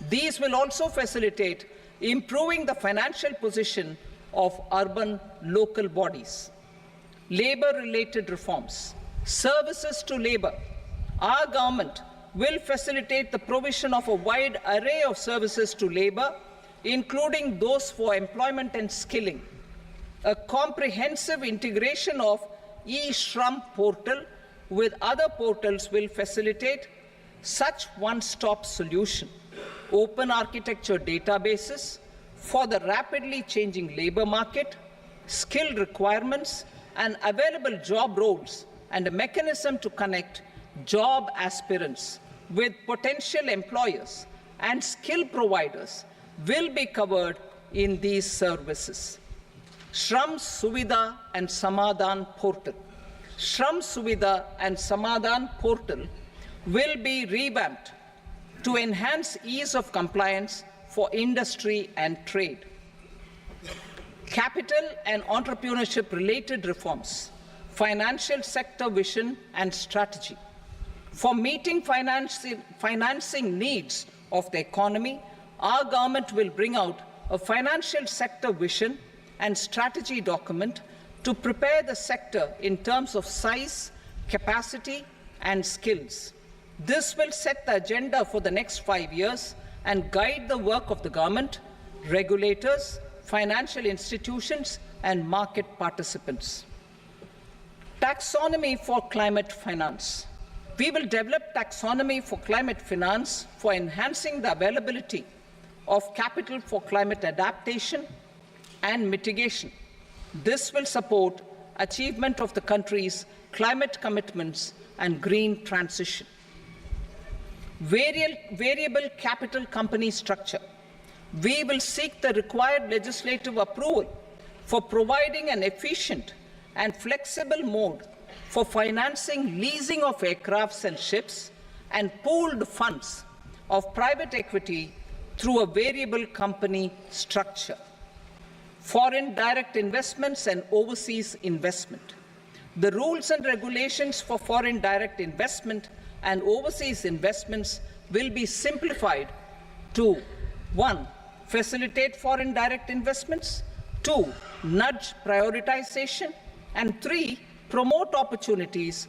These will also facilitate improving the financial position of urban local bodies. Labor-related reforms. Services to labor. Our government will facilitate the provision of a wide array of services to labor, including those for employment and skilling. A comprehensive integration of e-Shram portal with other portals will facilitate such one-stop solution. Open architecture databases for the rapidly changing labor market, skill requirements, and available job roles, and a mechanism to connect job aspirants with potential employers and skill providers will be covered in these services. Shram Suvidha and Samadhan portal. Shram Suvidha and Samadhan portal will be revamped to enhance ease of compliance for industry and trade. Capital and entrepreneurship related reforms, financial sector vision and strategy. For meeting financing needs of the economy, our government will bring out a financial sector vision and strategy document to prepare the sector in terms of size, capacity, and skills. This will set the agenda for the next 5 years and guide the work of the government, regulators, financial institutions, and market participants. Taxonomy for climate finance. We will develop taxonomy for climate finance for enhancing the availability of capital for climate adaptation and mitigation. This will support achievement of the country's climate commitments and green transition. Variable capital company structure. We will seek the required legislative approval for providing an efficient and flexible mode for financing leasing of aircrafts and ships and pooled funds of private equity through a variable company structure. Foreign direct investments and overseas investment. The rules and regulations for foreign direct investment and overseas investments will be simplified to 1. Facilitate foreign direct investments, 2. Nudge prioritization, and 3. Promote opportunities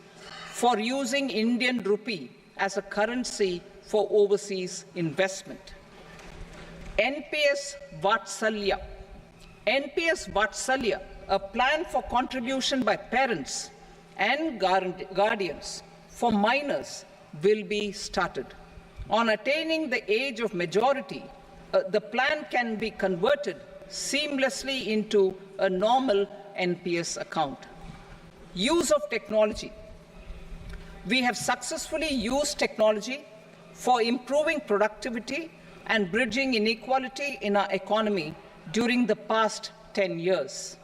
for using Indian rupee as a currency for overseas investment. NPS Vatsalya. NPS Vatsalya, a plan for contribution by parents and guardians for minors, will be started. On attaining the age of majority, the plan can be converted seamlessly into a normal NPS account. Use of technology. We have successfully used technology for improving productivity and bridging inequality in our economy during the past 10 years.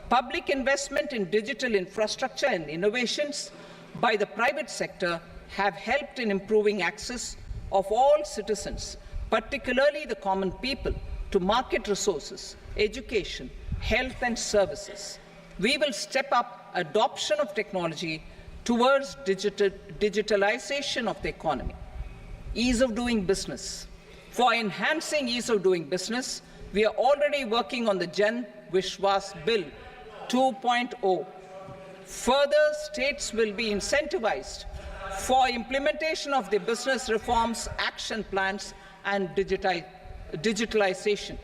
Public investment in digital infrastructure and innovations by the private sector have helped in improving access of all citizens, particularly the common people, to market resources, education, health and services. We will step up adoption of technology towards digitalization of the economy. Ease of doing business. For enhancing ease of doing business, we are already working on the Jan Vishwas Bill 2.0. Further, states will be incentivized for implementation of the business reforms, action plans, and digitalization.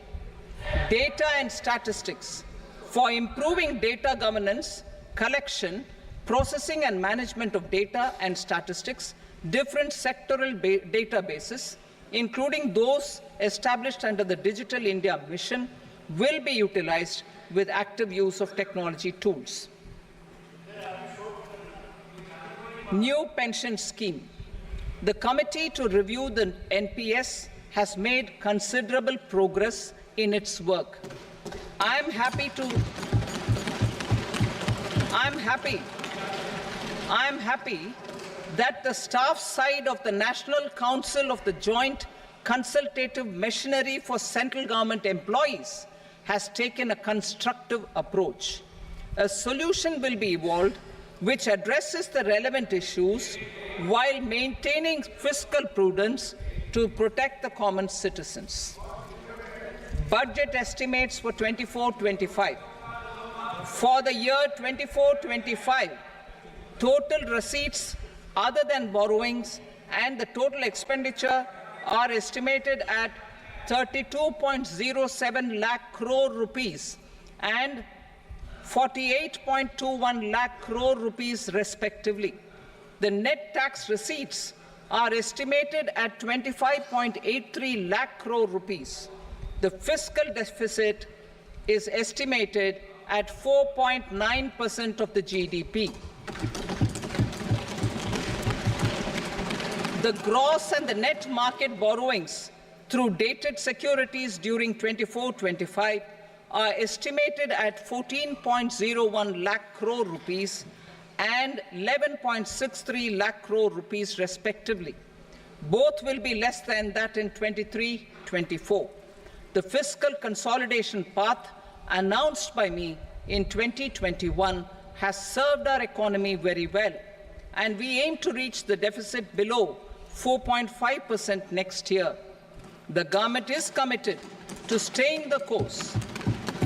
Data and statistics. For improving data governance, collection, processing and management of data and statistics, different sectoral databases, including those established under the Digital India Mission, will be utilized with active use of technology tools. New pension scheme. The committee to review the NPS has made considerable progress in its work. I'm happy that the staff side of the National Council of the Joint Consultative Machinery for Central Government Employees has taken a constructive approach. A solution will be evolved which addresses the relevant issues while maintaining fiscal prudence to protect the common citizens. Budget estimates for 24-25. For the year 24-25, total receipts other than borrowings and the total expenditure are estimated at 32.07 lakh crore rupees and 48.21 lakh crore rupees respectively. The net tax receipts are estimated at 25.83 lakh crore rupees. The fiscal deficit is estimated at 4.9% of the GDP. The gross and the net market borrowings through dated securities during 24-25 are estimated at 14.01 lakh crore rupees and 11.63 lakh crore rupees respectively. Both will be less than that in 23-24. The fiscal consolidation path announced by me in 2021 has served our economy very well, and we aim to reach the deficit below 4.5% next year. The government is committed to staying the course.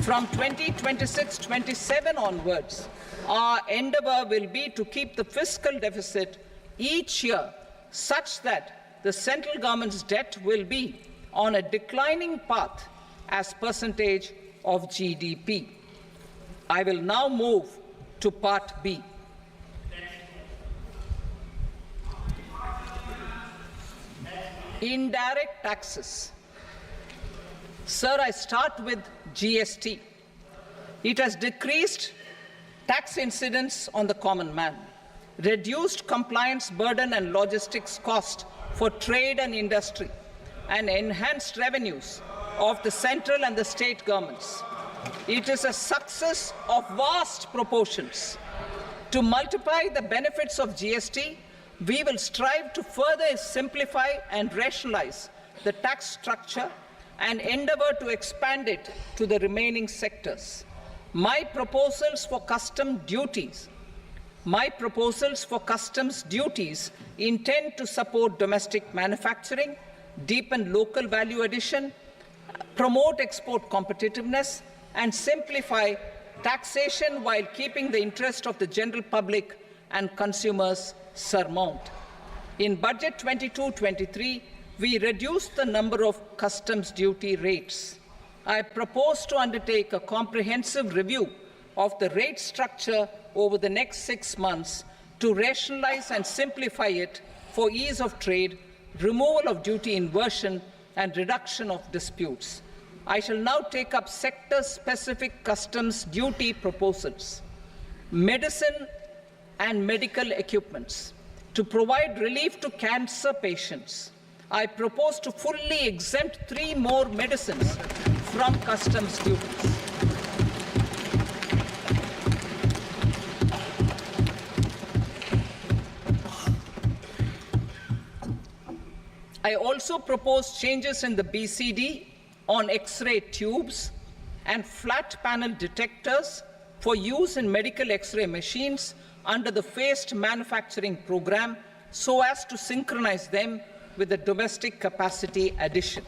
From 2026-27 onwards, our endeavor will be to keep the fiscal deficit each year such that the central government's debt will be on a declining path as percentage of GDP. I will now move to Part B. Indirect taxes. Sir, I start with GST. It has decreased tax incidence on the common man, reduced compliance burden and logistics cost for trade and industry, and enhanced revenues of the central and the state governments. It is a success of vast proportions. To multiply the benefits of GST, we will strive to further simplify and rationalize the tax structure and endeavor to expand it to the remaining sectors. My proposals for customs duties intend to support domestic manufacturing, deepen local value addition, promote export competitiveness, and simplify taxation while keeping the interest of the general public and consumers surmount. In Budget 22-23, we reduced the number of customs duty rates. I propose to undertake a comprehensive review of the rate structure over the next 6 months to rationalize and simplify it for ease of trade, removal of duty inversion, and reduction of disputes. I shall now take up sector-specific customs duty proposals. Medicine and medical equipments. To provide relief to cancer patients, I propose to fully exempt 3 more medicines from customs duties. I also propose changes in the BCD on X-ray tubes and flat panel detectors for use in medical X-ray machines under the phased manufacturing program so as to synchronize them with the domestic capacity addition.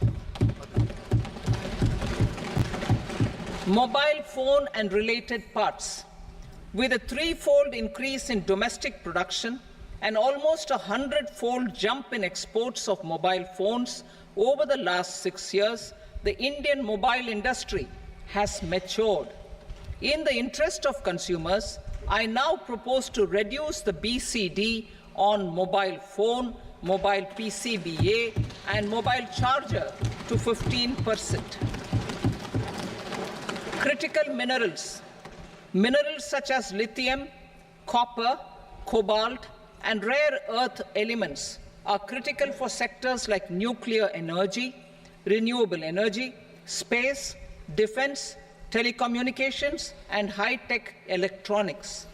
Mobile phone and related parts. With a threefold increase in domestic production and almost a 100-fold jump in exports of mobile phones over the last 6 years, the Indian mobile industry has matured. In the interest of consumers, I now propose to reduce the BCD on mobile phone, mobile PCBA, and mobile charger to 15%. Critical minerals. Minerals such as lithium, copper, cobalt, and rare earth elements are critical for sectors like nuclear energy, renewable energy, space, defense, telecommunications, and high-tech electronics.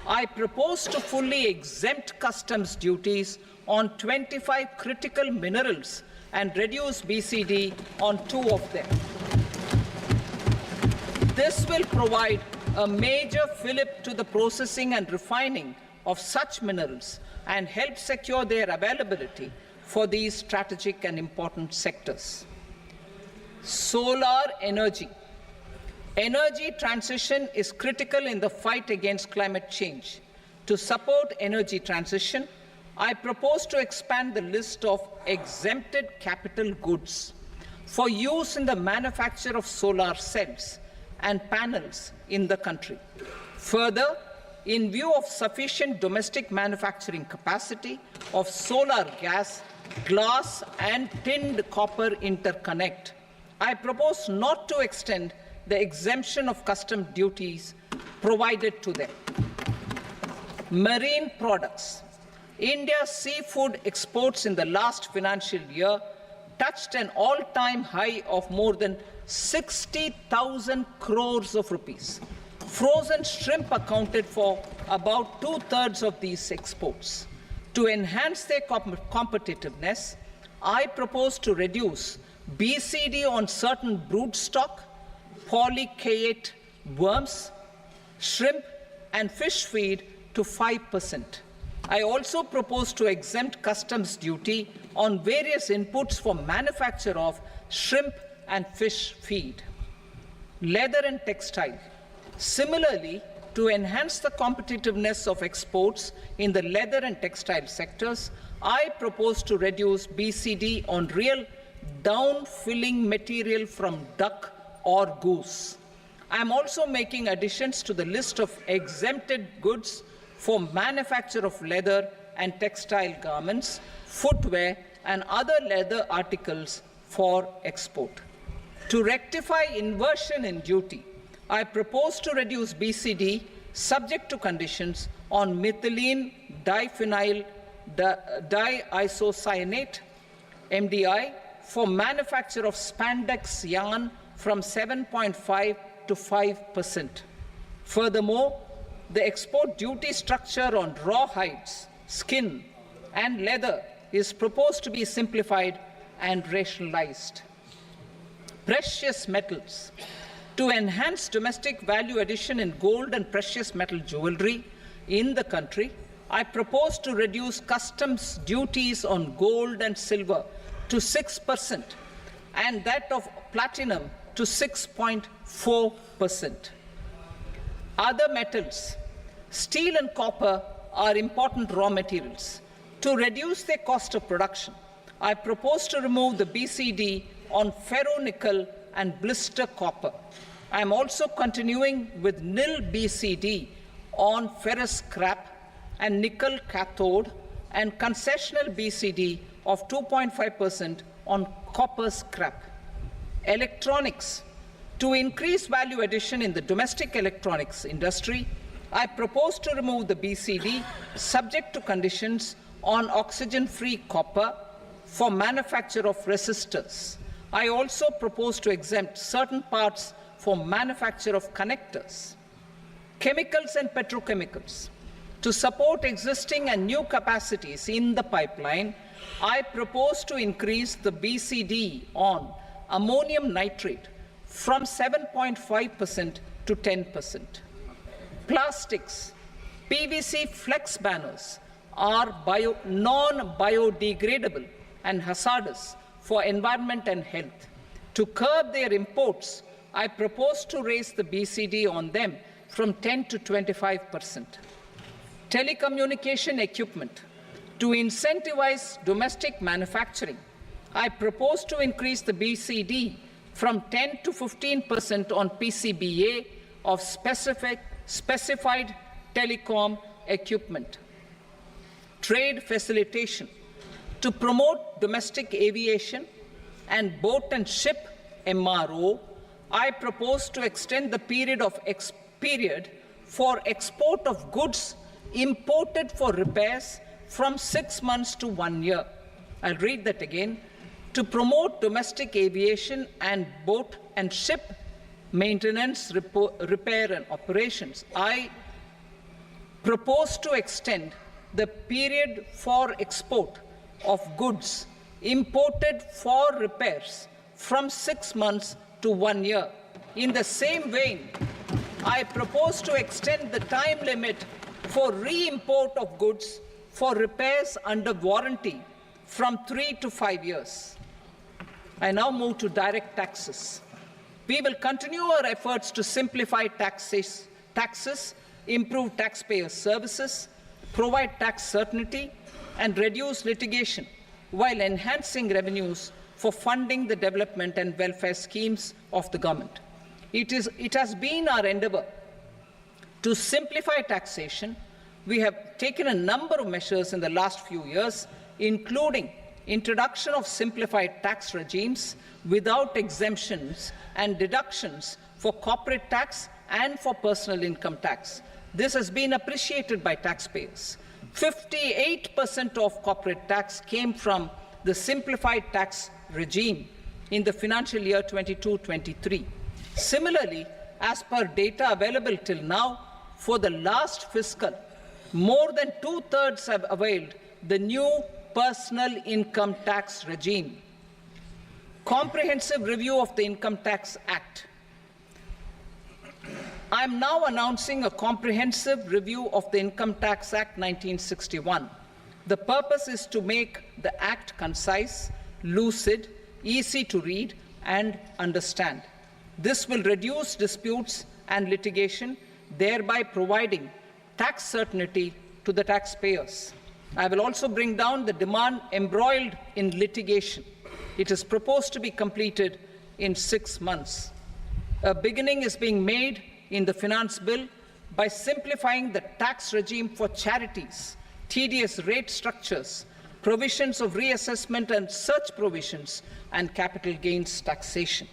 I propose to fully exempt customs duties on 25 critical minerals and reduce BCD on 2 of them. This will provide a major fillip to the processing and refining of such minerals and help secure their availability for these strategic and important sectors. Solar energy. Energy transition is critical in the fight against climate change. To support energy transition, I propose to expand the list of exempted capital goods for use in the manufacture of solar cells and panels in the country. Further, in view of sufficient domestic manufacturing capacity of solar gas, glass, and tinned copper interconnect, I propose not to extend the exemption of custom duties provided to them. Marine products. India's seafood exports in the last financial year touched an all-time high of more than 60,000 crores of rupees. Frozen shrimp accounted for about 2/3 of these exports. To enhance their competitiveness, I propose to reduce BCD on certain broodstock, polychaete worms, shrimp, and fish feed to 5%. I also propose to exempt customs duty on various inputs for manufacture of shrimp and fish feed. Leather and textile. Similarly, to enhance the competitiveness of exports in the leather and textile sectors, I propose to reduce BCD on real down-filling material from duck or goose. I am also making additions to the list of exempted goods for manufacture of leather and textile garments, footwear, and other leather articles for export. To rectify inversion in duty, I propose to reduce BCD subject to conditions on methylene diphenyl diisocyanate, MDI, for manufacture of spandex yarn from 7.5 to 5%. Furthermore, the export duty structure on raw hides, skin, and leather is proposed to be simplified and rationalized. Precious metals. To enhance domestic value addition in gold and precious metal jewelry in the country, I propose to reduce customs duties on gold and silver to 6% and that of platinum to 6.4%. Other metals. Steel and copper are important raw materials. To reduce their cost of production, I propose to remove the BCD on ferronickel and blister copper. I am also continuing with nil BCD on ferrous scrap and nickel cathode and concessional BCD of 2.5% on copper scrap. Electronics. To increase value addition in the domestic electronics industry, I propose to remove the BCD subject to conditions on oxygen-free copper for manufacture of resistors. I also propose to exempt certain parts for manufacture of connectors. Chemicals and petrochemicals. To support existing and new capacities in the pipeline, I propose to increase the BCD on ammonium nitrate from 7.5% to 10%. Plastics. PVC flex banners are non-biodegradable and hazardous for environment and health. To curb their imports, I propose to raise the BCD on them from 10 to 25%. Telecommunication equipment. To incentivize domestic manufacturing, I propose to increase the BCD from 10 to 15% on PCBA of specified telecom equipment. Trade facilitation. To promote domestic aviation and boat and ship MRO, I propose to extend the period for export of goods imported for repairs from 6 months to 1 year. I'll read that again. To promote domestic aviation and boat and ship maintenance, repair and operations, I propose to extend the period for export of goods imported for repairs from 6 months to 1 year. In the same vein, I propose to extend the time limit for re-import of goods for repairs under warranty from 3 to 5 years. I now move to direct taxes. We will continue our efforts to simplify taxes, improve taxpayer services, provide tax certainty, and reduce litigation while enhancing revenues for funding the development and welfare schemes of the government. It has been our endeavor to simplify taxation. We have taken a number of measures in the last few years, including introduction of simplified tax regimes without exemptions and deductions for corporate tax and for personal income tax. This has been appreciated by taxpayers. 58% of corporate tax came from the simplified tax regime in the financial year 22-23. Similarly, as per data available till now, for the last fiscal, more than 2/3 have availed the new personal income tax regime. Comprehensive review of the Income Tax Act. I am now announcing a comprehensive review of the Income Tax Act 1961. The purpose is to make the Act concise, lucid, easy to read and understand. This will reduce disputes and litigation, thereby providing tax certainty to the taxpayers. I will also bring down the demand embroiled in litigation. It is proposed to be completed in 6 months. A beginning is being made in the Finance Bill by simplifying the tax regime for charities, tedious rate structures, provisions of reassessment and such provisions, and capital gains taxation.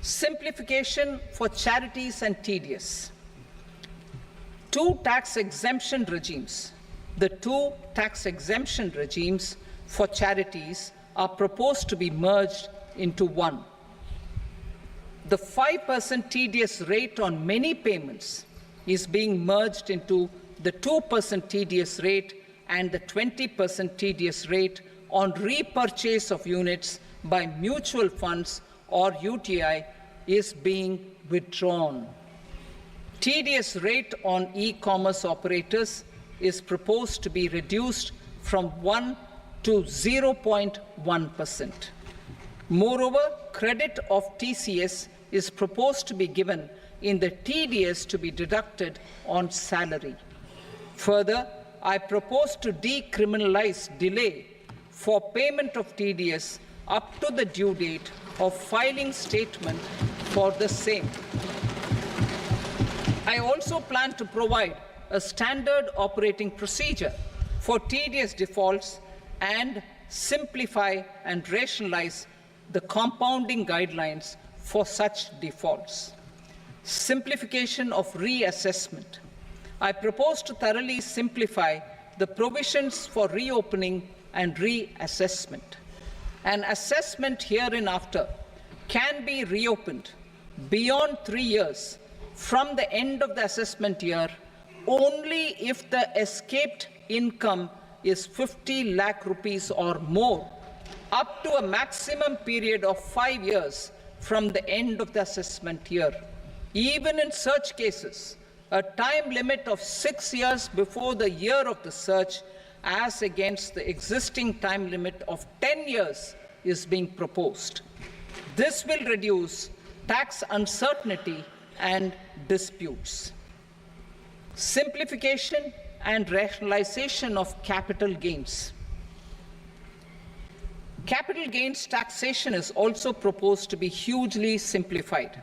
Simplification for charities and tedious. The two tax exemption regimes for charities are proposed to be merged into one. The 5% tedious rate on many payments is being merged into the 2% tedious rate, and the 20% tedious rate on repurchase of units by mutual funds or UTI is being withdrawn. Tedious rate on e-commerce operators is proposed to be reduced from 1 to 0.1%. Moreover, credit of TCS is proposed to be given in the TDS to be deducted on salary. Further, I propose to decriminalize delay for payment of TDS up to the due date of filing statement for the same. I also plan to provide a standard operating procedure for TDS defaults and simplify and rationalize the compounding guidelines for such defaults. Simplification of reassessment. I propose to thoroughly simplify the provisions for reopening and reassessment. An assessment hereinafter can be reopened beyond 3 years from the end of the assessment year only if the escaped income is 50 lakh rupees or more, up to a maximum period of 5 years from the end of the assessment year. Even in such cases, a time limit of 6 years before the year of the search, as against the existing time limit of 10 years is being proposed. This will reduce tax uncertainty and disputes. Simplification and rationalization of capital gains. Capital gains taxation is also proposed to be hugely simplified.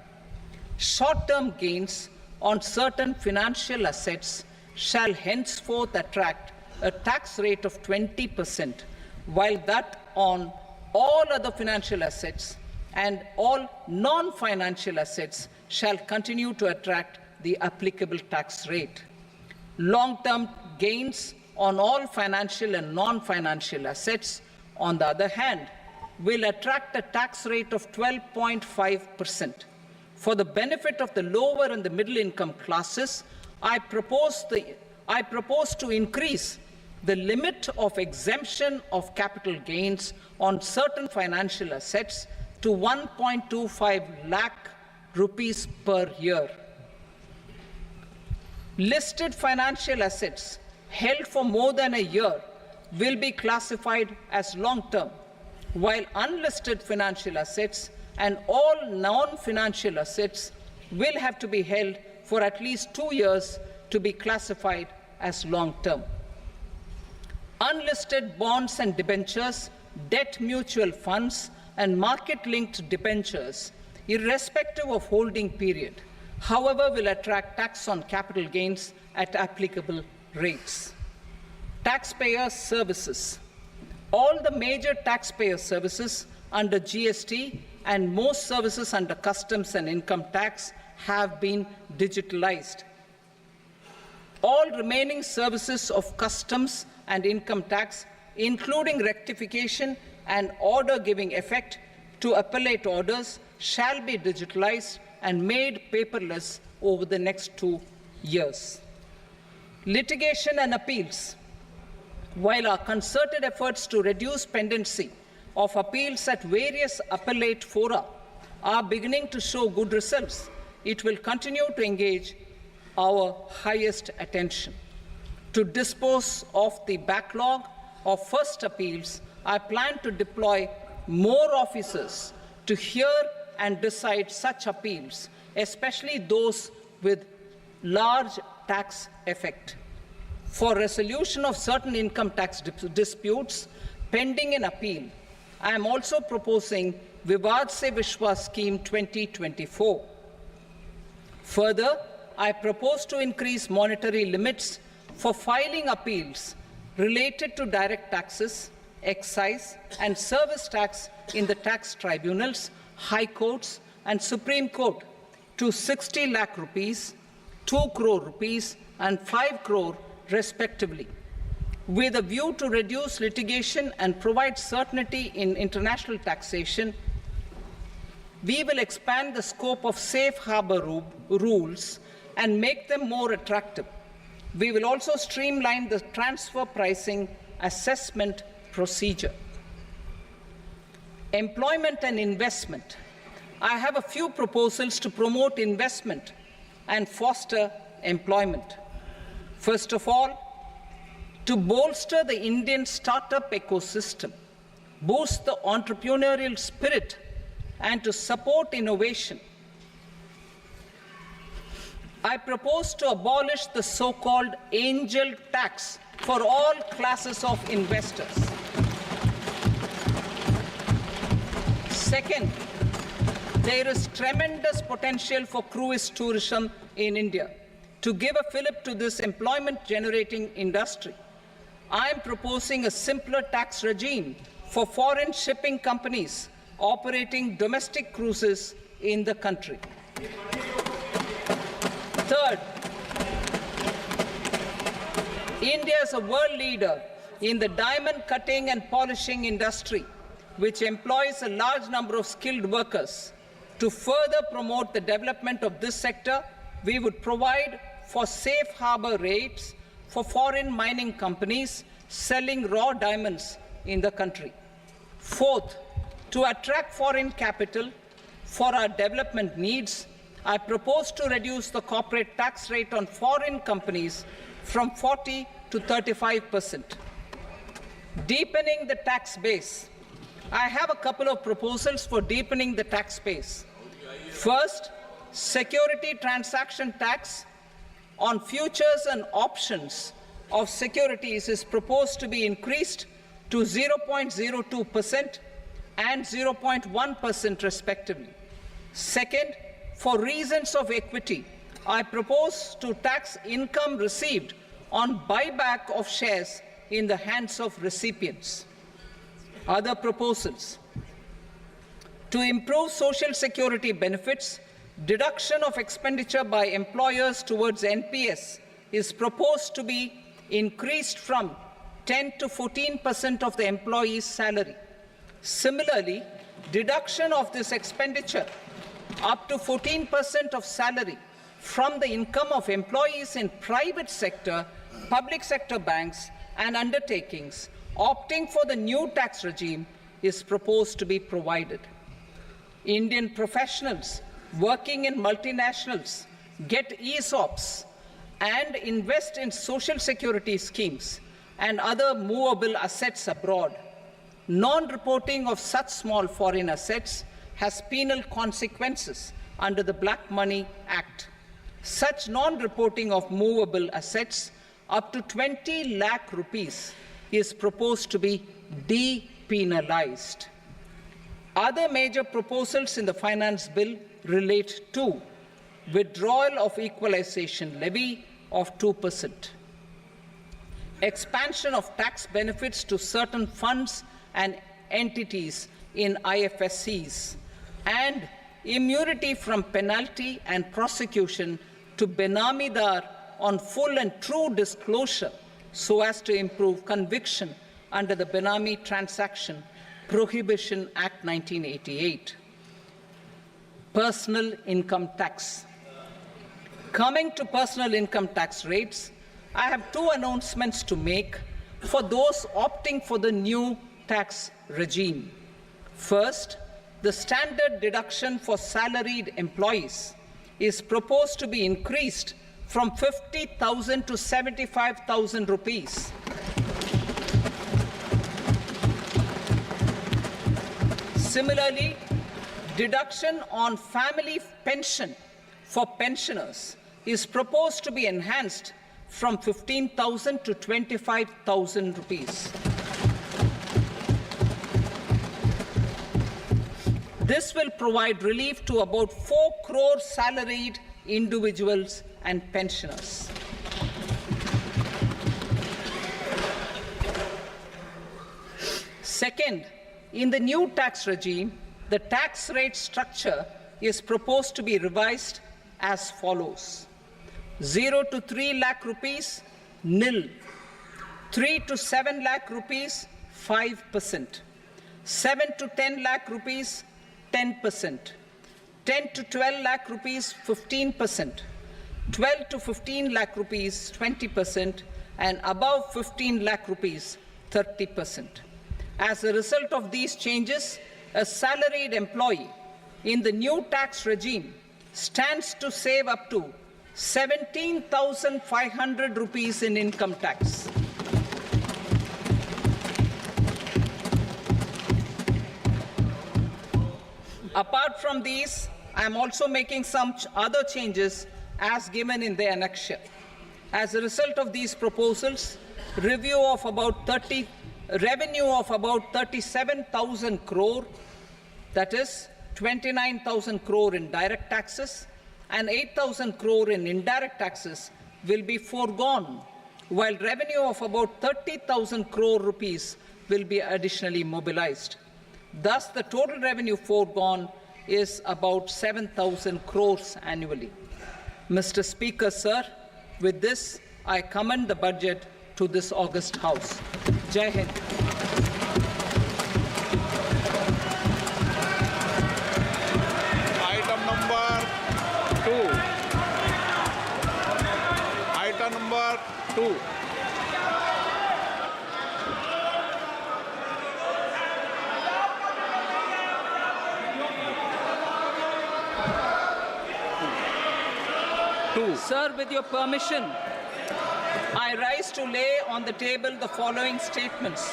Short-term gains on certain financial assets shall henceforth attract a tax rate of 20%, while that on all other financial assets and all non-financial assets shall continue to attract the applicable tax rate. Long-term gains on all financial and non-financial assets, on the other hand, will attract a tax rate of 12.5%. For the benefit of the lower and the middle income classes, I propose to increase the limit of exemption of capital gains on certain financial assets to 1.25 lakh rupees per year. Listed financial assets held for more than a year will be classified as long-term, while unlisted financial assets and all non-financial assets will have to be held for at least 2 years to be classified as long-term. Unlisted bonds and debentures, debt mutual funds, and market-linked debentures, irrespective of holding period, however, will attract tax on capital gains at applicable rates. Taxpayer services. All the major taxpayer services under GST and most services under customs and income tax have been digitalized. All remaining services of customs and income tax, including rectification and order giving effect to appellate orders, shall be digitalized and made paperless over the next 2 years. Litigation and appeals. While our concerted efforts to reduce pendency of appeals at various appellate fora are beginning to show good results, it will continue to engage our highest attention. To dispose of the backlog of first appeals, I plan to deploy more officers to hear and decide such appeals, especially those with large tax effect. For resolution of certain income tax disputes pending an appeal, I am also proposing Vivad Se Vishwas Scheme 2024. Further, I propose to increase monetary limits for filing appeals related to direct taxes, excise, and service tax in the tax tribunals, high courts, and Supreme Court to 60 lakh rupees, 2 crore rupees, and 5 crore respectively. With a view to reduce litigation and provide certainty in international taxation, we will expand the scope of safe harbor rules and make them more attractive. We will also streamline the transfer pricing assessment procedure. Employment and investment. I have a few proposals to promote investment and foster employment. First of all, to bolster the Indian startup ecosystem, boost the entrepreneurial spirit, and to support innovation, I propose to abolish the so-called angel tax for all classes of investors. Second, there is tremendous potential for cruise tourism in India. To give a fillip to this employment-generating industry, I am proposing a simpler tax regime for foreign shipping companies operating domestic cruises in the country. Third, India is a world leader in the diamond cutting and polishing industry, which employs a large number of skilled workers. To further promote the development of this sector, we would provide for safe harbor rates for foreign mining companies selling raw diamonds in the country. Fourth, to attract foreign capital for our development needs, I propose to reduce the corporate tax rate on foreign companies from 40 to 35%. Deepening the tax base. I have a couple of proposals for deepening the tax base. First, security transaction tax on futures and options of securities is proposed to be increased to 0.02% and 0.1% respectively. Second, for reasons of equity, I propose to tax income received on buyback of shares in the hands of recipients. Other proposals. To improve social security benefits, deduction of expenditure by employers towards NPS is proposed to be increased from 10 to 14% of the employee's salary. Similarly, deduction of this expenditure up to 14% of salary from the income of employees in private sector, public sector banks and undertakings opting for the new tax regime is proposed to be provided. Indian professionals working in multinationals get ESOPs and invest in social security schemes and other movable assets abroad. Non-reporting of such small foreign assets has penal consequences under the Black Money Act. Such non-reporting of movable assets up to 20 lakh rupees is proposed to be depenalized. Other major proposals in the finance bill relate to withdrawal of equalization levy of 2%, expansion of tax benefits to certain funds and entities in IFSCs, and immunity from penalty and prosecution to Benamidar on full and true disclosure so as to improve conviction under the Benami Transaction Prohibition Act 1988. Personal income tax. Coming to personal income tax rates, I have two announcements to make for those opting for the new tax regime. First, the standard deduction for salaried employees is proposed to be increased from 50,000 to 75,000 rupees. Similarly, deduction on family pension for pensioners is proposed to be enhanced from 15,000 to 25,000 rupees. This will provide relief to about 4 crore salaried individuals and pensioners. Second, in the new tax regime, the tax rate structure is proposed to be revised as follows. 0 to 3 lakh rupees, nil. 3 to 7 lakh rupees, 5%. 7 to 10 lakh rupees, 10%. 10 to 12 lakh rupees, 15%. 12 to 15 lakh rupees, 20%. And above 15 lakh rupees, 30%. As a result of these changes, a salaried employee in the new tax regime stands to save up to 17,500 rupees in income tax. Apart from these, I am also making some other changes as given in the annexure. As a result of these proposals, revenue of about 37,000 crore, that is 29,000 crore in direct taxes and 8,000 crore in indirect taxes will be foregone, while revenue of about 30,000 crore rupees will be additionally mobilized. Thus, the total revenue foregone is about 7,000 crores annually. Mr. Speaker, sir, with this, I commend the budget to this august House. Jai Hind. Item number 2. Item number 2. 2. Sir, with your permission, I rise to lay on the table the following statements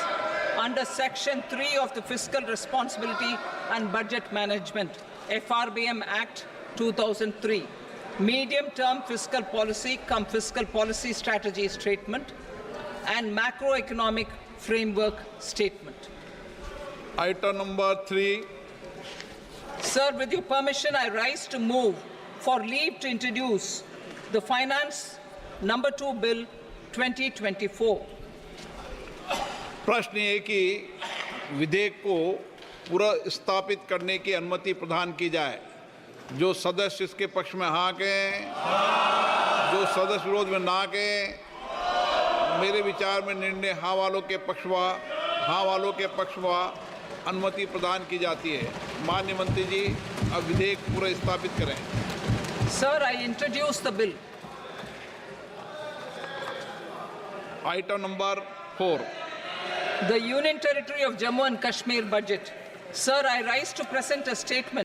under Section 3 of the Fiscal Responsibility and Budget Management, FRBM Act 2003, Medium-Term Fiscal Policy cum Fiscal Policy Strategy Statement and Macroeconomic Framework Statement. Item number 3. Sir, with your permission, I rise to move for leave to introduce the Finance Number 2 Bill 2024. प्रश्न ये कि विधेयक को पुनर्स्थापित करने की अनुमति प्रदान की जाए। जो सदस्य इसके पक्ष में हाँ कहें, जो सदस्य विरोध में ना कहें। मेरे विचार में निर्णय हाँ वालों के पक्ष में अनुमति प्रदान की जाती है। माननीय मंत्री जी, अब विधेयक पुनर्स्थापित करें। Sir, I introduce the bill. Item number 4. The Union Territory of Jammu and Kashmir budget. Sir, I rise to present a statement